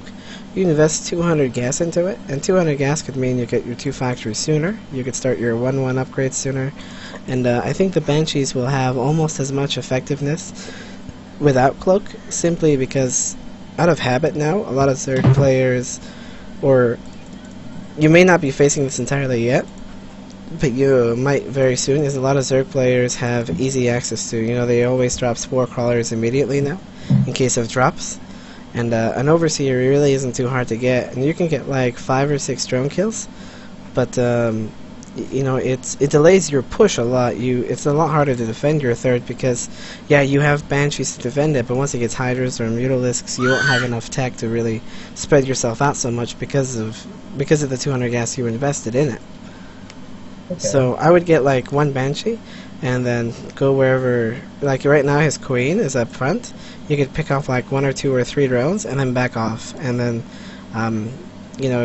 you invest 200 gas into it, and 200 gas could mean you get your 2 factories sooner. You could start your 1-1 upgrades sooner, and I think the Banshees will have almost as much effectiveness without Cloak, simply because out of habit now, a lot of Zerg players, or you may not be facing this entirely yet, but you might very soon, is a lot of Zerg players have easy access to, you know, they always drop Spore Crawlers immediately now, in case of drops, and an Overseer really isn't too hard to get, and you can get like 5 or 6 drone kills, but you know, it delays your push a lot. It's a lot harder to defend your third because, yeah, you have Banshees to defend it, but once it gets Hydras or Mutalisks, you won't have enough tech to really spread yourself out so much because of the 200 gas you invested in it. Okay. So I would get like 1 Banshee, and then go wherever. Like right now, his Queen is up front. You could pick off like 1 or 2 or 3 drones, and then back off, and then. You know,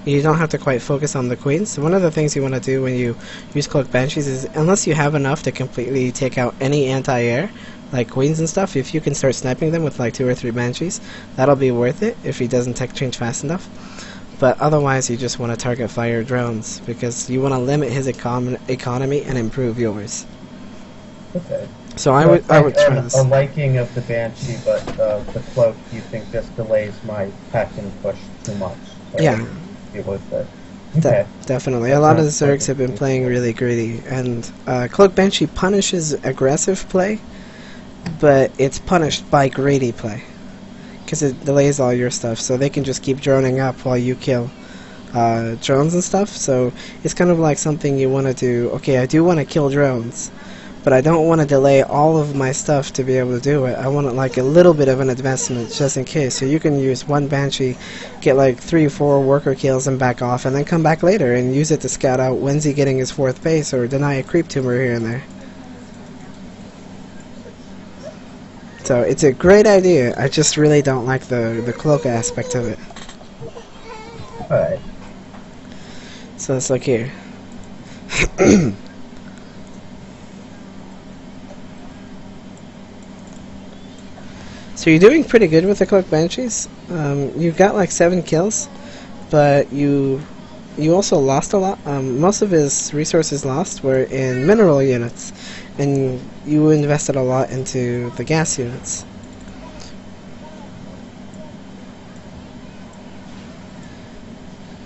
you don't have to quite focus on the queens. So one of the things you want to do when you use Cloak Banshees is, unless you have enough to completely take out any anti-air, like queens and stuff, if you can start sniping them with like 2 or 3 Banshees, that'll be worth it if he doesn't tech change fast enough. But otherwise, you just want to target fire drones, because you want to limit his economy and improve yours. Okay. So I would try this. A liking of the Banshee, but the Cloak, you think this delays my tech and push too much? So yeah. Be worth it. Okay. Definitely. A lot of the Zergs have been playing really greedy, and Cloak Banshee punishes aggressive play, but it's punished by greedy play, because it delays all your stuff, so they can just keep droning up while you kill drones and stuff. So it's kind of like something you want to do. Okay, I do want to kill drones, but I don't want to delay all of my stuff to be able to do it. I want like a little bit of an advancement just in case. So you can use 1 Banshee, get like 3 or 4 worker kills and back off, and then come back later and use it to scout out when's he getting his 4th base, or deny a creep tumor here and there. So it's a great idea. I just really don't like the cloak aspect of it. Alright. So let's look here. So you're doing pretty good with the Cloak Banshees. You've got like 7 kills, but you also lost a lot. Most of his resources lost were in mineral units, and you invested a lot into the gas units.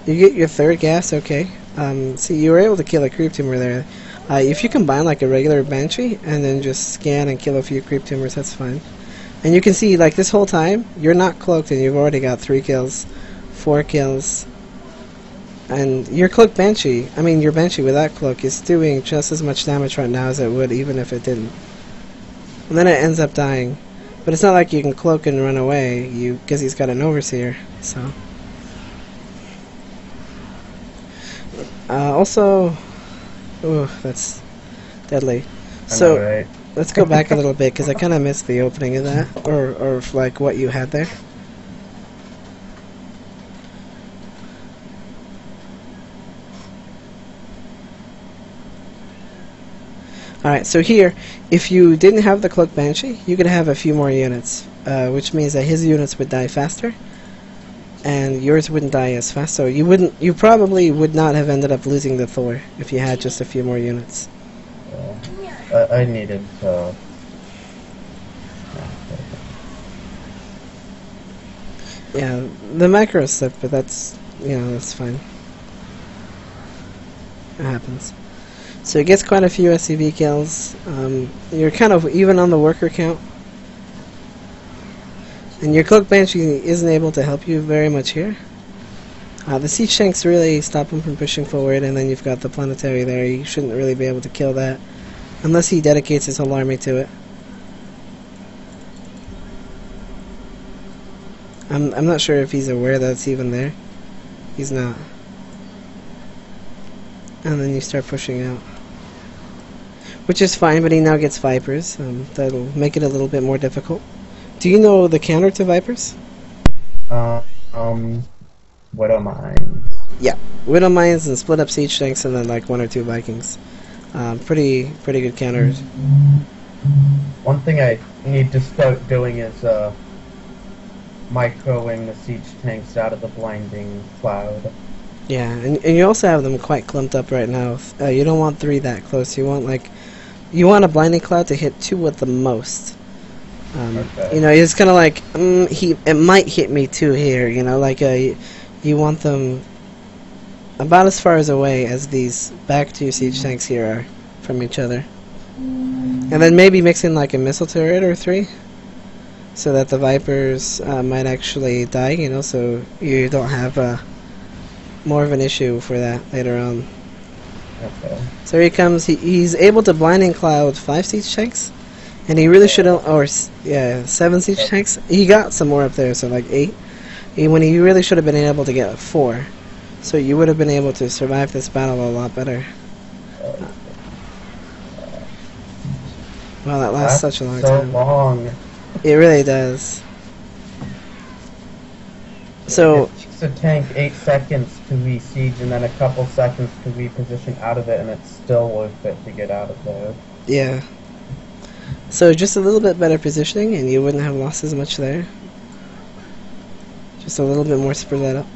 You get your 3rd gas, okay. See, you were able to kill a creep tumor there. If you combine like a regular Banshee and then just scan and kill a few creep tumors, that's fine. And you can see, like, this whole time, you're not cloaked and you've already got 3 kills, 4 kills. And your cloak Banshee, I mean your Banshee without cloak, is doing just as much damage right now as it would even if it didn't. And then it ends up dying. But it's not like you can cloak and run away, because he's got an Overseer, so. Also, ooh, that's deadly. So, I know, right? Let's go back a little bit, because I kind of missed the opening of that, or like what you had there. Alright, so here, if you didn't have the Cloak Banshee, you could have a few more units, which means that his units would die faster, and yours wouldn't die as fast, so you probably would not have ended up losing the Thor if you had just a few more units. I needed to... Yeah, the macro slipped, but that's, that's fine. It happens. So it gets quite a few SCV kills. You're kind of even on the worker count. And your Cloak Banshee isn't able to help you very much here. The Siege Tanks really stop him from pushing forward, and then you've got the Planetary there. You shouldn't really be able to kill that, unless he dedicates his whole army to it. I'm not sure if he's aware that it's even there. He's not. And then you start pushing out. Which is fine, but he now gets Vipers. That'll make it a little bit more difficult. Do you know the counter to Vipers? Widow Mines. Yeah, Widow Mines and split up Siege Tanks and then like 1 or 2 Vikings. Pretty good counters. One thing I need to start doing is microing the Siege Tanks out of the blinding cloud. Yeah, and you also have them quite clumped up right now. You don't want 3 that close. You want a blinding cloud to hit 2 at the most. Okay. It's kind of like it might hit me 2 here. You want them about as far away as these back 2 Siege Tanks here are from each other, and then maybe mix in like a missile turret or 3, so that the Vipers might actually die. So you don't have more of an issue for that later on. Okay. So here he comes. He's able to blinding cloud 5 Siege Tanks, and he really should have, 7 Siege Tanks. He got some more up there, so like 8. When he really should have been able to get 4. So you would have been able to survive this battle a lot better. Wow, that lasts such a long time. Long. It really does. So it takes a tank 8 seconds to re-siege and then a couple seconds to reposition out of it, and it's still worth it to get out of there. yeah. So just a little bit better positioning, and you wouldn't have lost as much there. Just a little bit more spread up.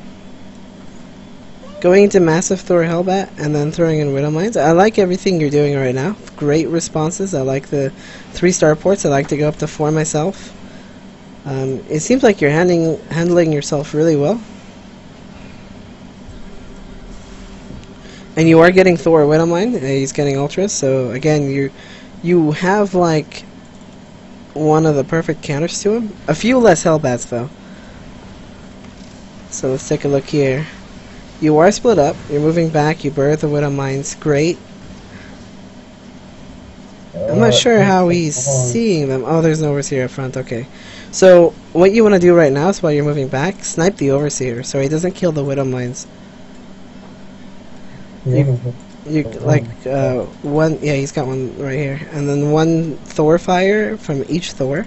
Going into massive Thor Hellbat and then throwing in Widow Mines. I like everything you're doing right now. Great responses. I like the 3 starports. I like to go up to 4 myself. It seems like you're handling yourself really well. And you are getting Thor Widow Mine. He's getting Ultras. So again, you have like one of the perfect counters to him. A few less Hellbats though. So let's take a look here. You are split up. You're moving back. You birth the Widow Mines. Great. I'm not sure how he's seeing them. Oh, there's an Overseer up front. Okay. So what you want to do right now is while you're moving back, snipe the Overseer so he doesn't kill the Widow Mines. You like one. Yeah, he's got one right here, and then 1 Thor fire from each Thor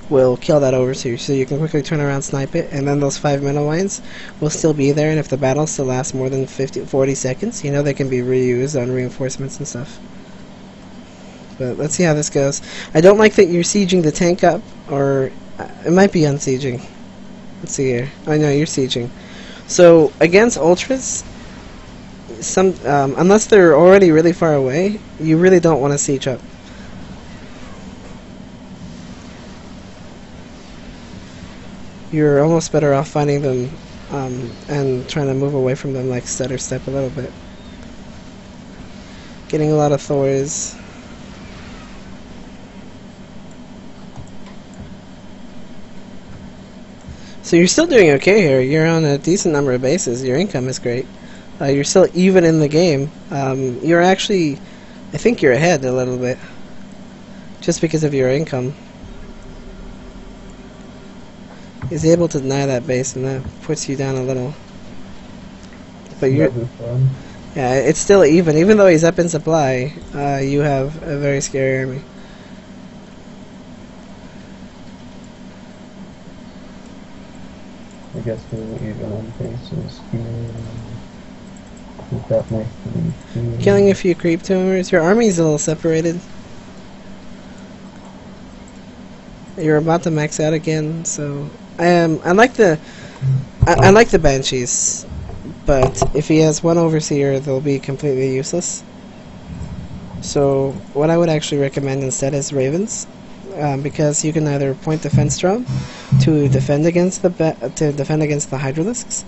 will kill that Overseer, so you can quickly turn around, snipe it, and then those 5 Widow Mines will still be there, and if the battle still lasts more than 40 seconds, they can be reused on reinforcements and stuff. But let's see how this goes. I don't like that you're sieging the tank up, or it might be unsieging. Let's see here. Oh no, you're sieging. So against Ultras, unless they're already really far away, you really don't want to siege up. You're almost better off finding them and trying to move away from them, like stutter step a little bit. Getting a lot of Thors. So you're still doing okay here. You're on a decent number of bases. Your income is great. You're still even in the game. You're actually, I think you're ahead a little bit, just because of your income. He's able to deny that base, and that puts you down a little. But you're, yeah, it's still even though he's up in supply. You have a very scary army. I guess we're even on bases here. Definitely. Killing a few creep tumors. Your army's a little separated. You're about to max out again, so I like the I like the banshees, but if he has one overseer, they'll be completely useless. So what I would actually recommend instead is ravens, because you can either point the fence drone to defend against the hydralisks,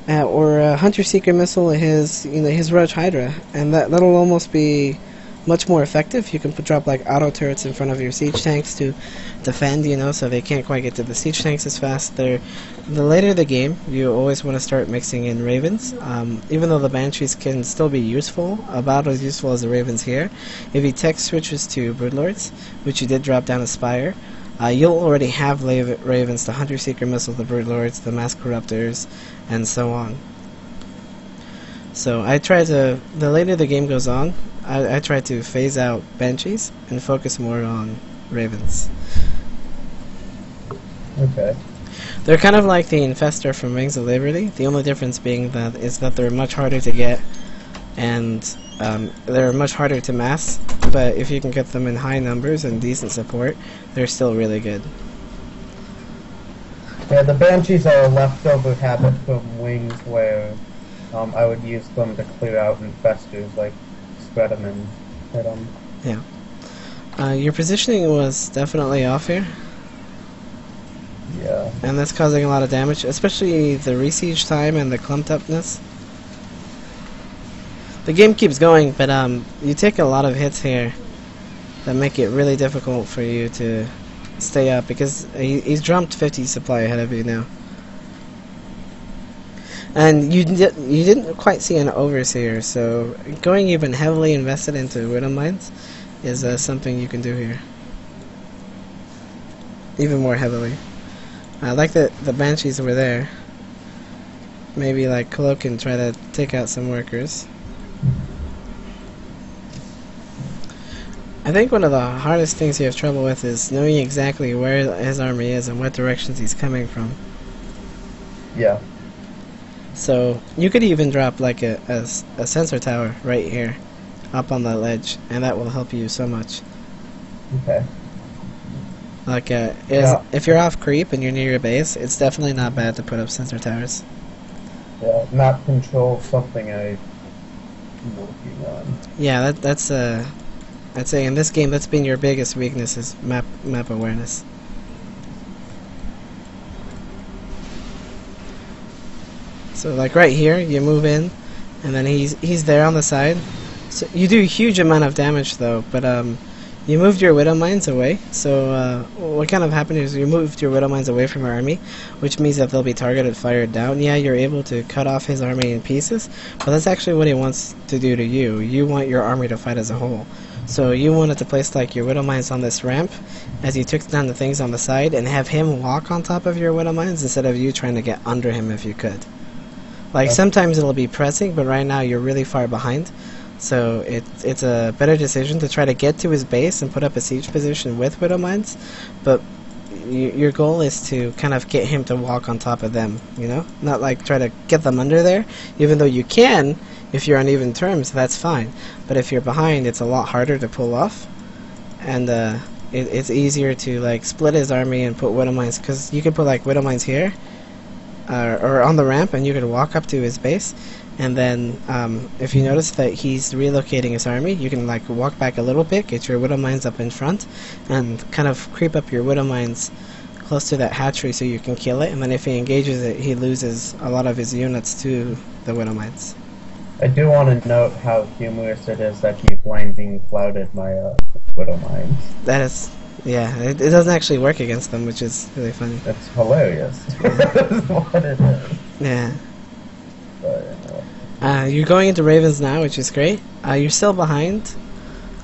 or hunter seeker missile his roach hydra, and that'll almost be much more effective. You can drop like auto turrets in front of your siege tanks to defend, so they can't quite get to the siege tanks as fast. The later the game, you always want to start mixing in ravens, even though the banshees can still be useful, about as useful as the ravens here. If he tech switches to broodlords, which you did drop down a spire, you'll already have ravens, the hunter seeker missile, the broodlords, the mass corruptors, and so on. So I try to, the later the game goes on, I try to phase out banshees and focus more on ravens. Okay. They're kind of like the infestor from Rings of Liberty. The only difference being that they're much harder to get, and they're much harder to mass. But if you can get them in high numbers and decent support, they're still really good. Yeah, the banshees are a leftover habit from Wings where I would use them to clear out infestors, like spread them and hit them. Yeah. Your positioning was definitely off here. Yeah. And that's causing a lot of damage, especially the resiege time and the clumped upness. The game keeps going, but you take a lot of hits here that make it really difficult for you to stay up, because he's jumped 50 supply ahead of you now. And you didn't quite see an overseer, so going even heavily invested into widow mines is something you can do here. Even more heavily. I like that the banshees were there. Maybe like Clo can try to take out some workers. I think one of the hardest things you have trouble with is knowing exactly where his army is and what directions he's coming from. Yeah. So you could even drop like a sensor tower right here up on that ledge, and that will help you so much. Okay. Like if you're off creep and you're near your base, it's definitely not bad to put up sensor towers. Yeah, map control, something I'm working on. Yeah, that's I'd say in this game that's been your biggest weakness, is map awareness. So like right here, you move in, and then he's there on the side. So you do a huge amount of damage though, but you moved your widow mines away. So what kind of happened is you moved your widow mines away from your army, which means that they'll be targeted, fired down. Yeah, you're able to cut off his army in pieces, but that's actually what he wants to do to you. You want your army to fight as a whole. So you wanted to place like your widow mines on this ramp as you took down the things on the side, and have him walk on top of your widow mines instead of you trying to get under him if you could. Like sometimes it'll be pressing, but right now you're really far behind, so it's a better decision to try to get to his base and put up a siege position with widow mines. But your goal is to kind of get him to walk on top of them, not like try to get them under there. Even though you can, if you're on even terms, that's fine. But if you're behind, it's a lot harder to pull off, and it's easier to like split his army and put widow mines, because you could put like widow mines here. Or on the ramp, and you could walk up to his base, and then if you notice that he's relocating his army, you can like walk back a little bit, get your widow mines up in front, and kind of creep up your widow mines close to that hatchery so you can kill it, and then if he engages it, he loses a lot of his units to the widow mines. I do want to note how humorous it is that he blinding clouded my widow mines. That is... Yeah, it doesn't actually work against them, which is really funny. That's hilarious. That's what it is. Yeah. But, you're going into Ravens now, which is great. You're still behind,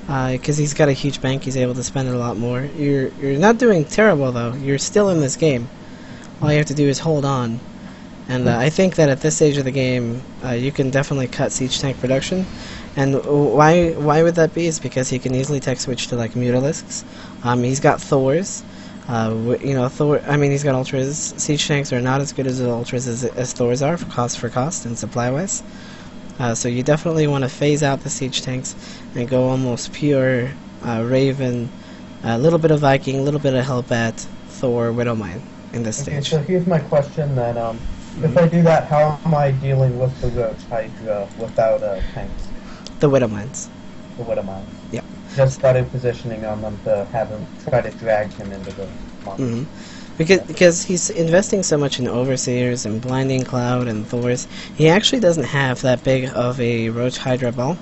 because he's got a huge bank. He's able to spend it a lot more. You're not doing terrible though. You're still in this game. All you have to do is hold on. And I think that at this stage of the game, you can definitely cut siege tank production. And why would that be? Is because he can easily tech switch to like mutalisks. He's got Thors. Thor. I mean, he's got ultras. Siege tanks are not as good as the ultras as Thors are for cost and supply wise. So you definitely want to phase out the siege tanks and go almost pure Raven, a little bit of Viking, a little bit of Hellbat, Thor, Widowmine in this stage. So here's my question then. If I do that, how am I dealing with the Roach Hydra without tanks? The Widowmines. The Widowmines. Yep. Just started positioning on them to have him try to drag him into the monster. Because he's investing so much in Overseers and Blinding Cloud and Thors, he actually doesn't have that big of a Roach Hydra ball.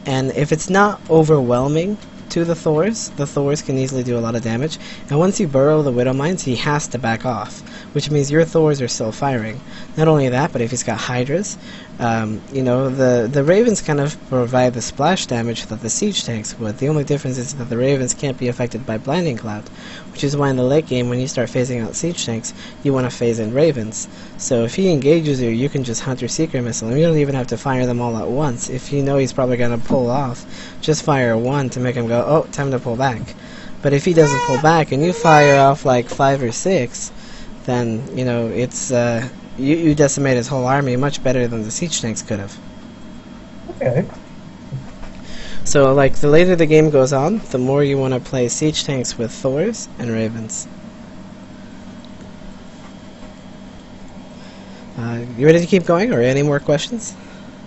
And if it's not overwhelming to the Thors can easily do a lot of damage. And once you burrow the Widowmines, he has to back off, which means your Thors are still firing. Not only that, but if he's got Hydras, you know, the Ravens kind of provide the splash damage that the siege tanks would. The only difference is that the Ravens can't be affected by Blinding Cloud, which is why in the late game, when you start phasing out siege tanks, you want to phase in Ravens. So if he engages you, you can just hunt your Secret Missile, and you don't even have to fire them all at once. If you know he's probably going to pull off, just fire one to make him go, oh, time to pull back. But if he doesn't pull back, and you fire off like 5 or 6, then, you know, it's, you decimate his whole army much better than the siege tanks could have. Okay. So, like, the later the game goes on, the more you want to play siege tanks with Thors and Ravens. You ready to keep going, or any more questions?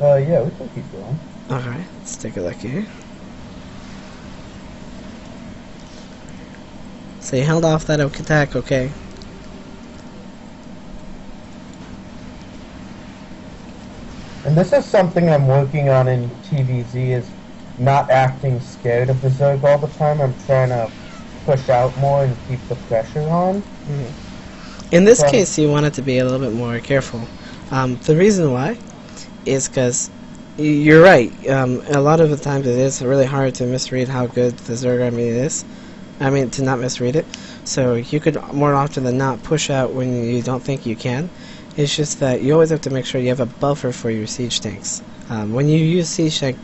Yeah, we can keep going. Alright, let's take a look here. So you held off that attack, okay. And this is something I'm working on in TvZ, is not acting scared of the Zerg all the time. I'm trying to push out more and keep the pressure on. In this case, you want it to be a little bit more careful. The reason why is because you're right. A lot of the times it is really hard to misread how good the Zerg army is. I mean, to not misread it. So you could more often than not push out when you don't think you can. It's just that you always have to make sure you have a buffer for your siege tanks. When you use siege tank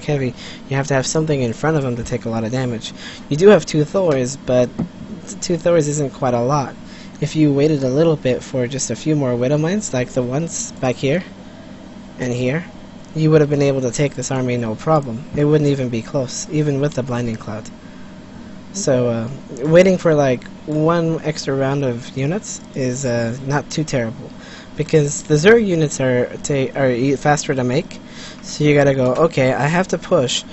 heavy, you have to have something in front of them to take a lot of damage. You do have 2 Thors, but 2 Thors isn't quite a lot. If you waited a little bit for just a few more Widowmines, like the ones back here and here, you would have been able to take this army no problem. It wouldn't even be close, even with the Blinding Cloud. So waiting for like 1 extra round of units is not too terrible, because the Zerg units are faster to make. So you gotta go, okay, I have to push,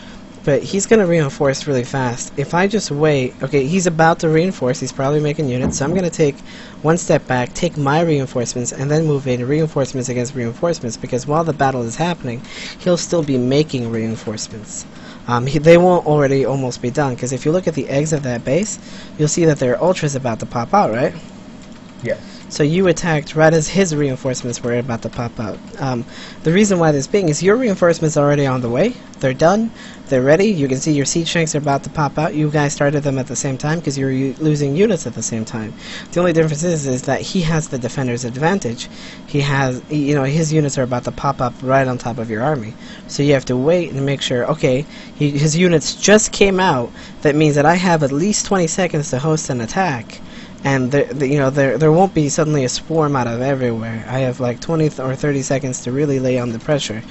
but he's gonna reinforce really fast. If I just wait, okay, he's about to reinforce, he's probably making units, so I'm gonna take 1 step back, take my reinforcements, and then move in reinforcements against reinforcements, because while the battle is happening, he'll still be making reinforcements. They won't already almost be done, because if you look at the eggs of that base, you'll see that their ultra's about to pop out, right? Yes. So you attacked right as his reinforcements were about to pop out. The reason why this being is your reinforcements are already on the way. They're done. They're ready. You can see your siege tanks are about to pop out. You guys started them at the same time because you're losing units at the same time. The only difference is that he has the defender's advantage. He has, you know, his units are about to pop up right on top of your army. So you have to wait and make sure, okay, his units just came out. That means that I have at least 20 seconds to host an attack. And there won't be suddenly a swarm out of everywhere. I have like 20 or 30 seconds to really lay on the pressure.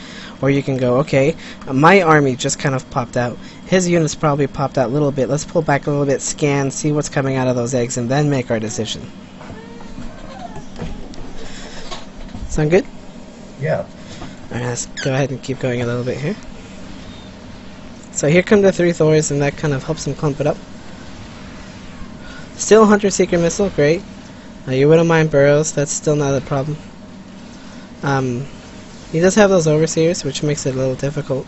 Or you can go, okay, my army just kind of popped out. His units probably popped out a little bit. Let's pull back a little bit, scan, see what's coming out of those eggs, and then make our decision. Sound good? Yeah. Alright, let's go ahead and keep going a little bit here. So here come the 3 Thors, and that kind of helps him clump it up. Still Hunter Secret Missile, great. You wouldn't mind burrows, that's still not a problem. He does have those Overseers, which makes it a little difficult.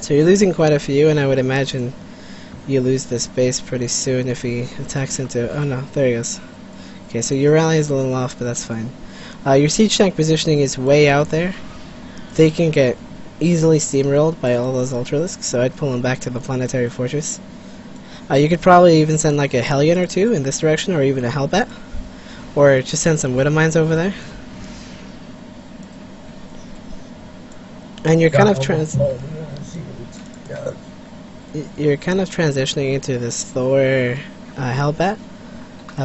So you're losing quite a few, and I would imagine you lose this base pretty soon if he attacks into... Oh no, there he goes. Okay, so your rally is a little off, but that's fine. Your siege tank positioning is way out there. They can get easily steamrolled by all those Ultralisks, so I'd pull them back to the Planetary Fortress. You could probably even send like a Hellion or 2 in this direction, or even a Hellbat. Or just send some Widowmines over there. And you're kind of transitioning into this Thor Hellbat.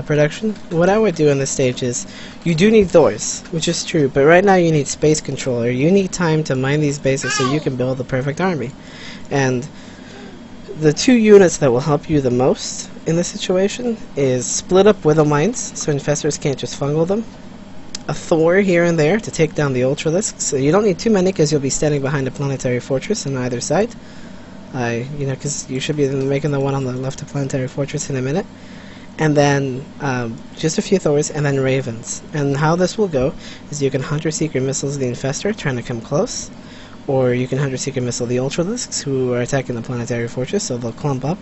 production, what I would do in this stage is, you do need Thors, which is true, but right now you need space controller. You need time to mine these bases so you can build the perfect army. And the two units that will help you the most in this situation is split up Widow Mines, so infestors can't just fungal them. A Thor here and there to take down the Ultralisks, so you don't need too many because you'll be standing behind a planetary fortress on either side. You know, because you should be making the one on the left of planetary fortress in a minute. And then just a few Thors, and then Ravens. And how this will go is you can Hunter-Seeker missiles the Infestor trying to come close, or you can Hunter-Seeker missile the Ultralisks who are attacking the planetary fortress, so they'll clump up.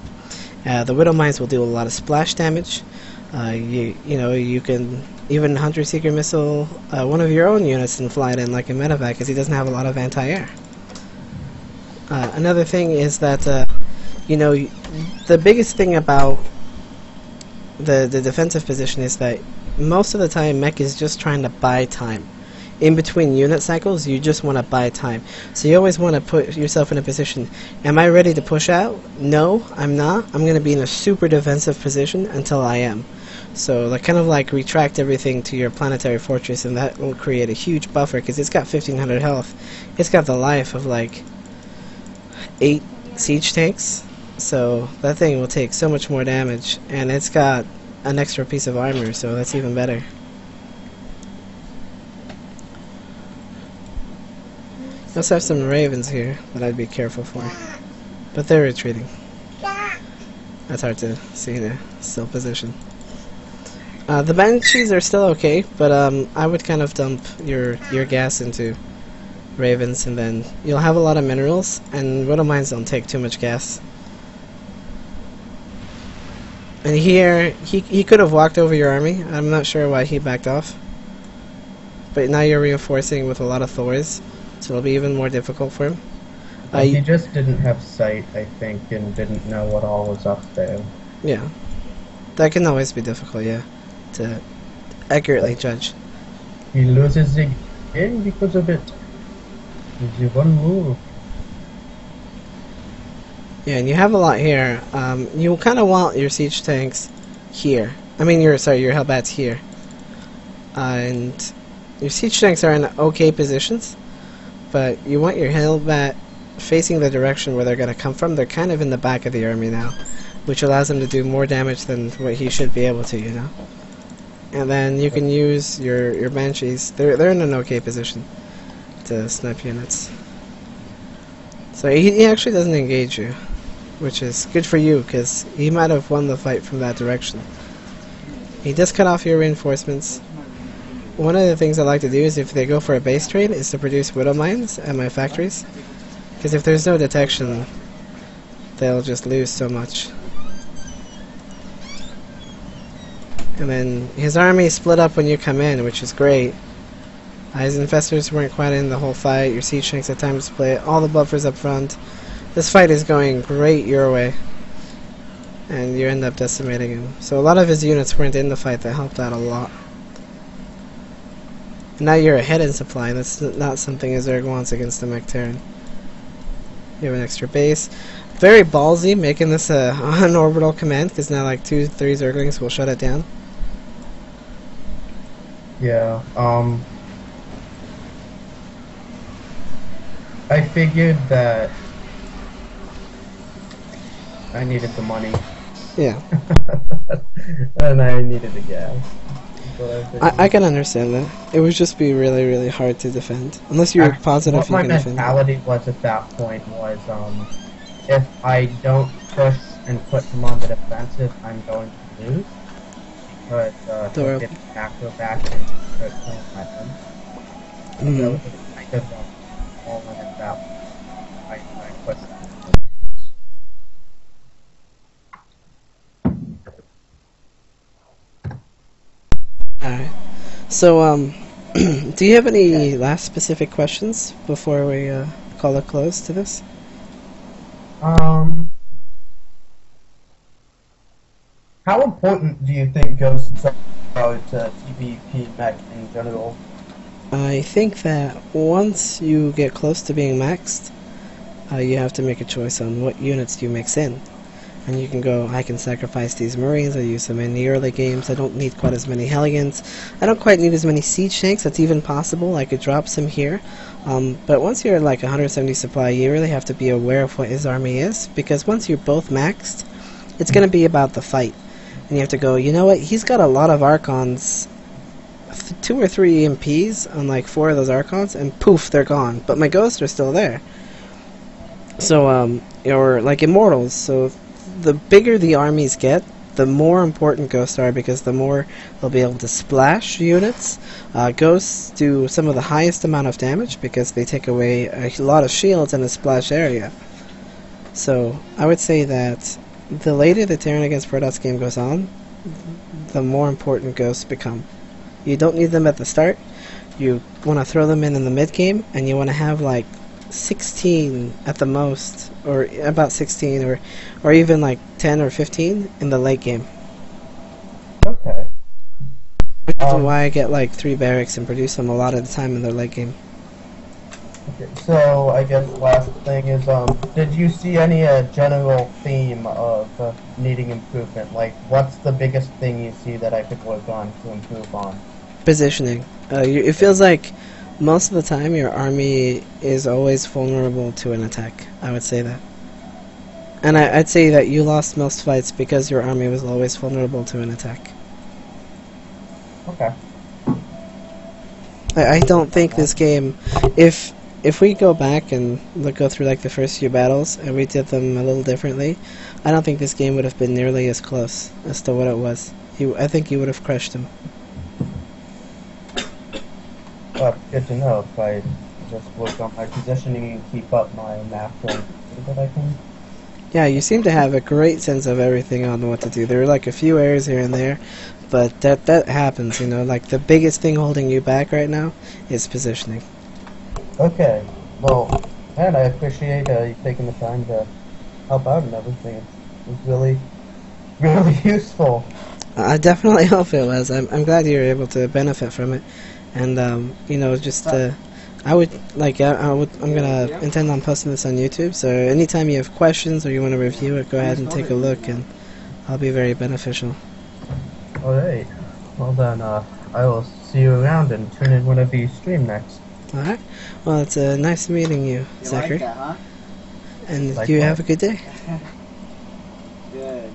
The Widow Mines will do a lot of splash damage. You know, you can even Hunter-Seeker missile one of your own units and fly it in like a medevac, because he doesn't have a lot of anti-air. Another thing is that, you know, the biggest thing about the defensive position is that most of the time mech is just trying to buy time. In between unit cycles, you just want to buy time. So you always want to put yourself in a position, am I ready to push out? No, I'm not. I'm going to be in a super defensive position until I am. So like, kind of like retract everything to your planetary fortress, and that will create a huge buffer, because it's got 1500 health. It's got the life of like 8 siege tanks. So that thing will take so much more damage, and it's got an extra piece of armor, so that's even better. I also have some Ravens here that I'd be careful for, but they're retreating. That's hard to see in a still position. The Banshees are still okay, but I would kind of dump your gas into Ravens, and then you'll have a lot of minerals, and Widow Mines don't take too much gas. And here, he could have walked over your army. I'm not sure why he backed off. But now you're reinforcing with a lot of Thors, so it'll be even more difficult for him. He just didn't have sight, I think, and didn't know what all was up there. Yeah. That can always be difficult, yeah, to accurately judge. He loses again because of it. It's one move. Yeah, and you have a lot here. You kind of want your siege tanks here. I mean, your Hellbats here. And your siege tanks are in okay positions, but you want your Hellbat facing the direction where they're going to come from. They're kind of in the back of the army now, which allows him to do more damage than what he should be able to, you know. And then you can use your Banshees. They're in an okay position to snipe units. So he actually doesn't engage you, which is good for you, because he might have won the fight from that direction. He does cut off your reinforcements. One of the things I like to do is, if they go for a base trade, is to produce Widow Mines at my factories, because if there's no detection, they'll just lose so much. And then his army split up when you come in, which is great. His infestors weren't quite in the whole fight. Your siege tanks had time to split. All the buffers up front. This fight is going great your way, and you end up decimating him. So a lot of his units weren't in the fight. That helped out a lot. And now you're ahead in supply, and that's not something Zerg wants against the Mech Terran. You have an extra base. Very ballsy, making this an orbital command, because now like 2-3 Zerglings will shut it down. Yeah, I figured that I needed the money. Yeah. And I needed the gas. I can understand that. It would just be really, really hard to defend. Unless you're positive you can defend. What my mentality was at that point was, if I don't push and put him on the defensive, I'm going to lose. But he'll get macro back and start playing my them. So I could all in at that point. I pushed that. Alright. So, do you have any last specific questions before we call a close to this? How important do you think Ghosts are to TvP mech in general? I think that once you get close to being maxed, you have to make a choice on what units you mix in. and you can go, I can sacrifice these Marines, I use them in the early games, I don't need quite as many Hellions, I don't quite need as many Siege Tanks, that's even possible, I could drop some here. But once you're at like 170 supply, you really have to be aware of what his army is, because once you're both maxed, it's going to be about the fight. And you have to go, you know what, he's got a lot of Archons, 2 or 3 EMPs on like 4 of those Archons, and poof, they're gone. But my Ghosts are still there. So, or like Immortals, so the bigger the armies get, the more important Ghosts are, because the more they'll be able to splash units. Ghosts do some of the highest amount of damage, because they take away a lot of shields in a splash area. So, I would say that the later the Terran against Protoss game goes on, the more important Ghosts become. You don't need them at the start, you want to throw them in the mid-game, and you want to have like 16 at the most, or about 16, or even like 10 or 15 in the late game. Okay. Which is why I get like 3 barracks and produce them a lot of the time in the late game. Okay, so I guess last thing is, did you see any general theme of needing improvement? Like, what's the biggest thing you see that I could work on to improve on? Positioning. It feels like most of the time your army is always vulnerable to an attack. I would say that. And I'd say that you lost most fights because your army was always vulnerable to an attack. Okay. I don't think this game, if we go back and go through like the first few battles and we did them a little differently, I don't think this game would have been nearly as close as to what it was. I think you would have crushed him. But good to know. If I just work on my positioning and keep up my macro, that I can. Yeah, you seem to have a great sense of everything on what to do. There are like a few errors here and there, but that happens, you know. Like the biggest thing holding you back right now is positioning. Okay. Well, man, I appreciate you taking the time to help out and everything. It was really, really useful. I definitely hope it was. I'm glad you were able to benefit from it. And you know, just I would like I'm gonna intend on posting this on YouTube. So anytime you have questions or you want to review it, go ahead and take a look, and I'll be very beneficial. All right. Well then, I will see you around and tune in whenever you stream next. All right. Well, it's nice meeting you, Zachary. Like that, huh? And Likewise. you have a good day. Good.